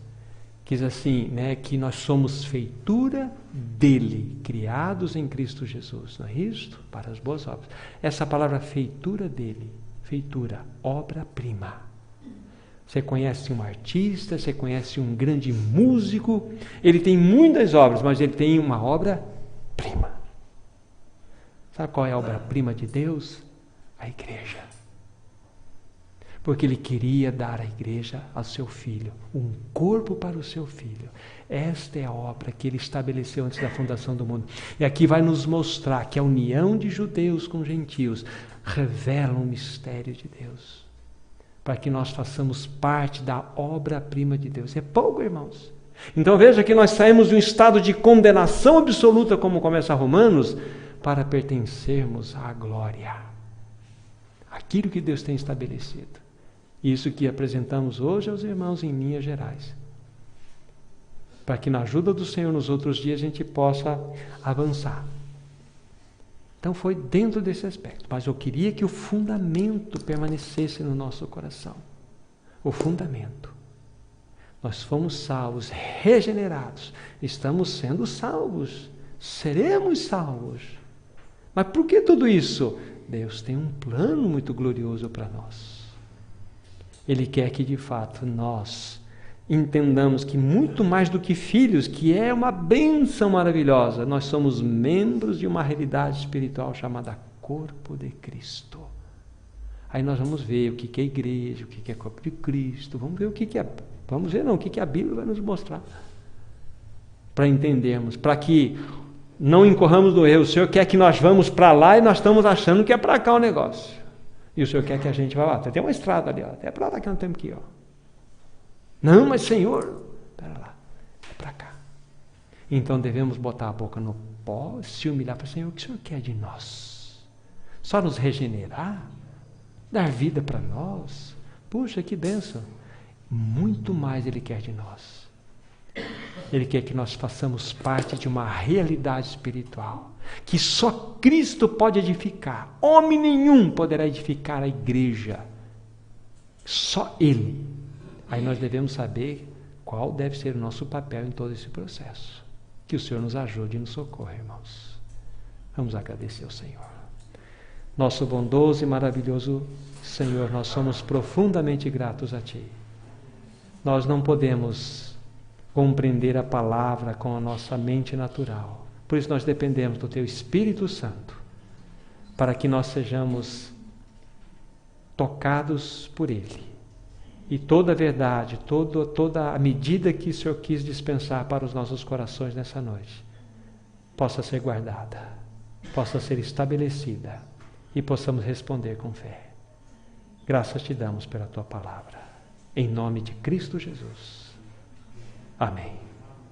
que diz assim, né, que nós somos feitura dele, criados em Cristo Jesus, não é isto? Para as boas obras. Essa palavra feitura dele, feitura, obra-prima. Você conhece um artista, você conhece um grande músico, ele tem muitas obras, mas ele tem uma obra-prima. Sabe qual é a obra-prima de Deus? A igreja. Porque ele queria dar à igreja ao seu filho, um corpo para o seu filho. Esta é a obra que ele estabeleceu antes da fundação do mundo. E aqui vai nos mostrar que a união de judeus com gentios revela um mistério de Deus, para que nós façamos parte da obra-prima de Deus. É pouco, irmãos. Então veja que nós saímos de um estado de condenação absoluta, como começa Romanos, para pertencermos à glória. Aquilo que Deus tem estabelecido. Isso que apresentamos hoje aos irmãos em Minas Gerais. Para que na ajuda do Senhor nos outros dias a gente possa avançar. Então foi dentro desse aspecto. Mas eu queria que o fundamento permanecesse no nosso coração. O fundamento. Nós fomos salvos, regenerados. Estamos sendo salvos. Seremos salvos. Mas por que tudo isso? Deus tem um plano muito glorioso para nós. Ele quer que, de fato, nós entendamos que muito mais do que filhos, que é uma bênção maravilhosa, nós somos membros de uma realidade espiritual chamada corpo de Cristo. Aí nós vamos ver o que é igreja, o que é corpo de Cristo, vamos ver o que é, vamos ver não, o que a Bíblia vai nos mostrar. Para entendermos, para que não incorramos no erro. O Senhor quer que nós vamos para lá e nós estamos achando que é para cá o negócio. E o Senhor quer que a gente vá lá. Tem uma estrada ali, ó. Até para lá que nós temos que ir. Ó. Não, mas Senhor, espera lá, é para cá. Então devemos botar a boca no pó, se humilhar para o Senhor. O que o Senhor quer de nós? Só nos regenerar? Dar vida para nós? Puxa, que bênção! Muito mais Ele quer de nós. Ele quer que nós façamos parte de uma realidade espiritual que só Cristo pode edificar. Homem nenhum poderá edificar a igreja. Só Ele. Aí nós devemos saber qual deve ser o nosso papel em todo esse processo. Que o Senhor nos ajude e nos socorra, irmãos. Vamos agradecer ao Senhor. Nosso bondoso e maravilhoso Senhor, nós somos profundamente gratos a Ti. Nós não podemos compreender a palavra com a nossa mente natural. Por isso nós dependemos do Teu Espírito Santo, para que nós sejamos tocados por Ele. E toda a verdade, toda a medida que o Senhor quis dispensar para os nossos corações nessa noite, possa ser guardada, possa ser estabelecida e possamos responder com fé. Graças Te damos pela Tua palavra. Em nome de Cristo Jesus. Amém.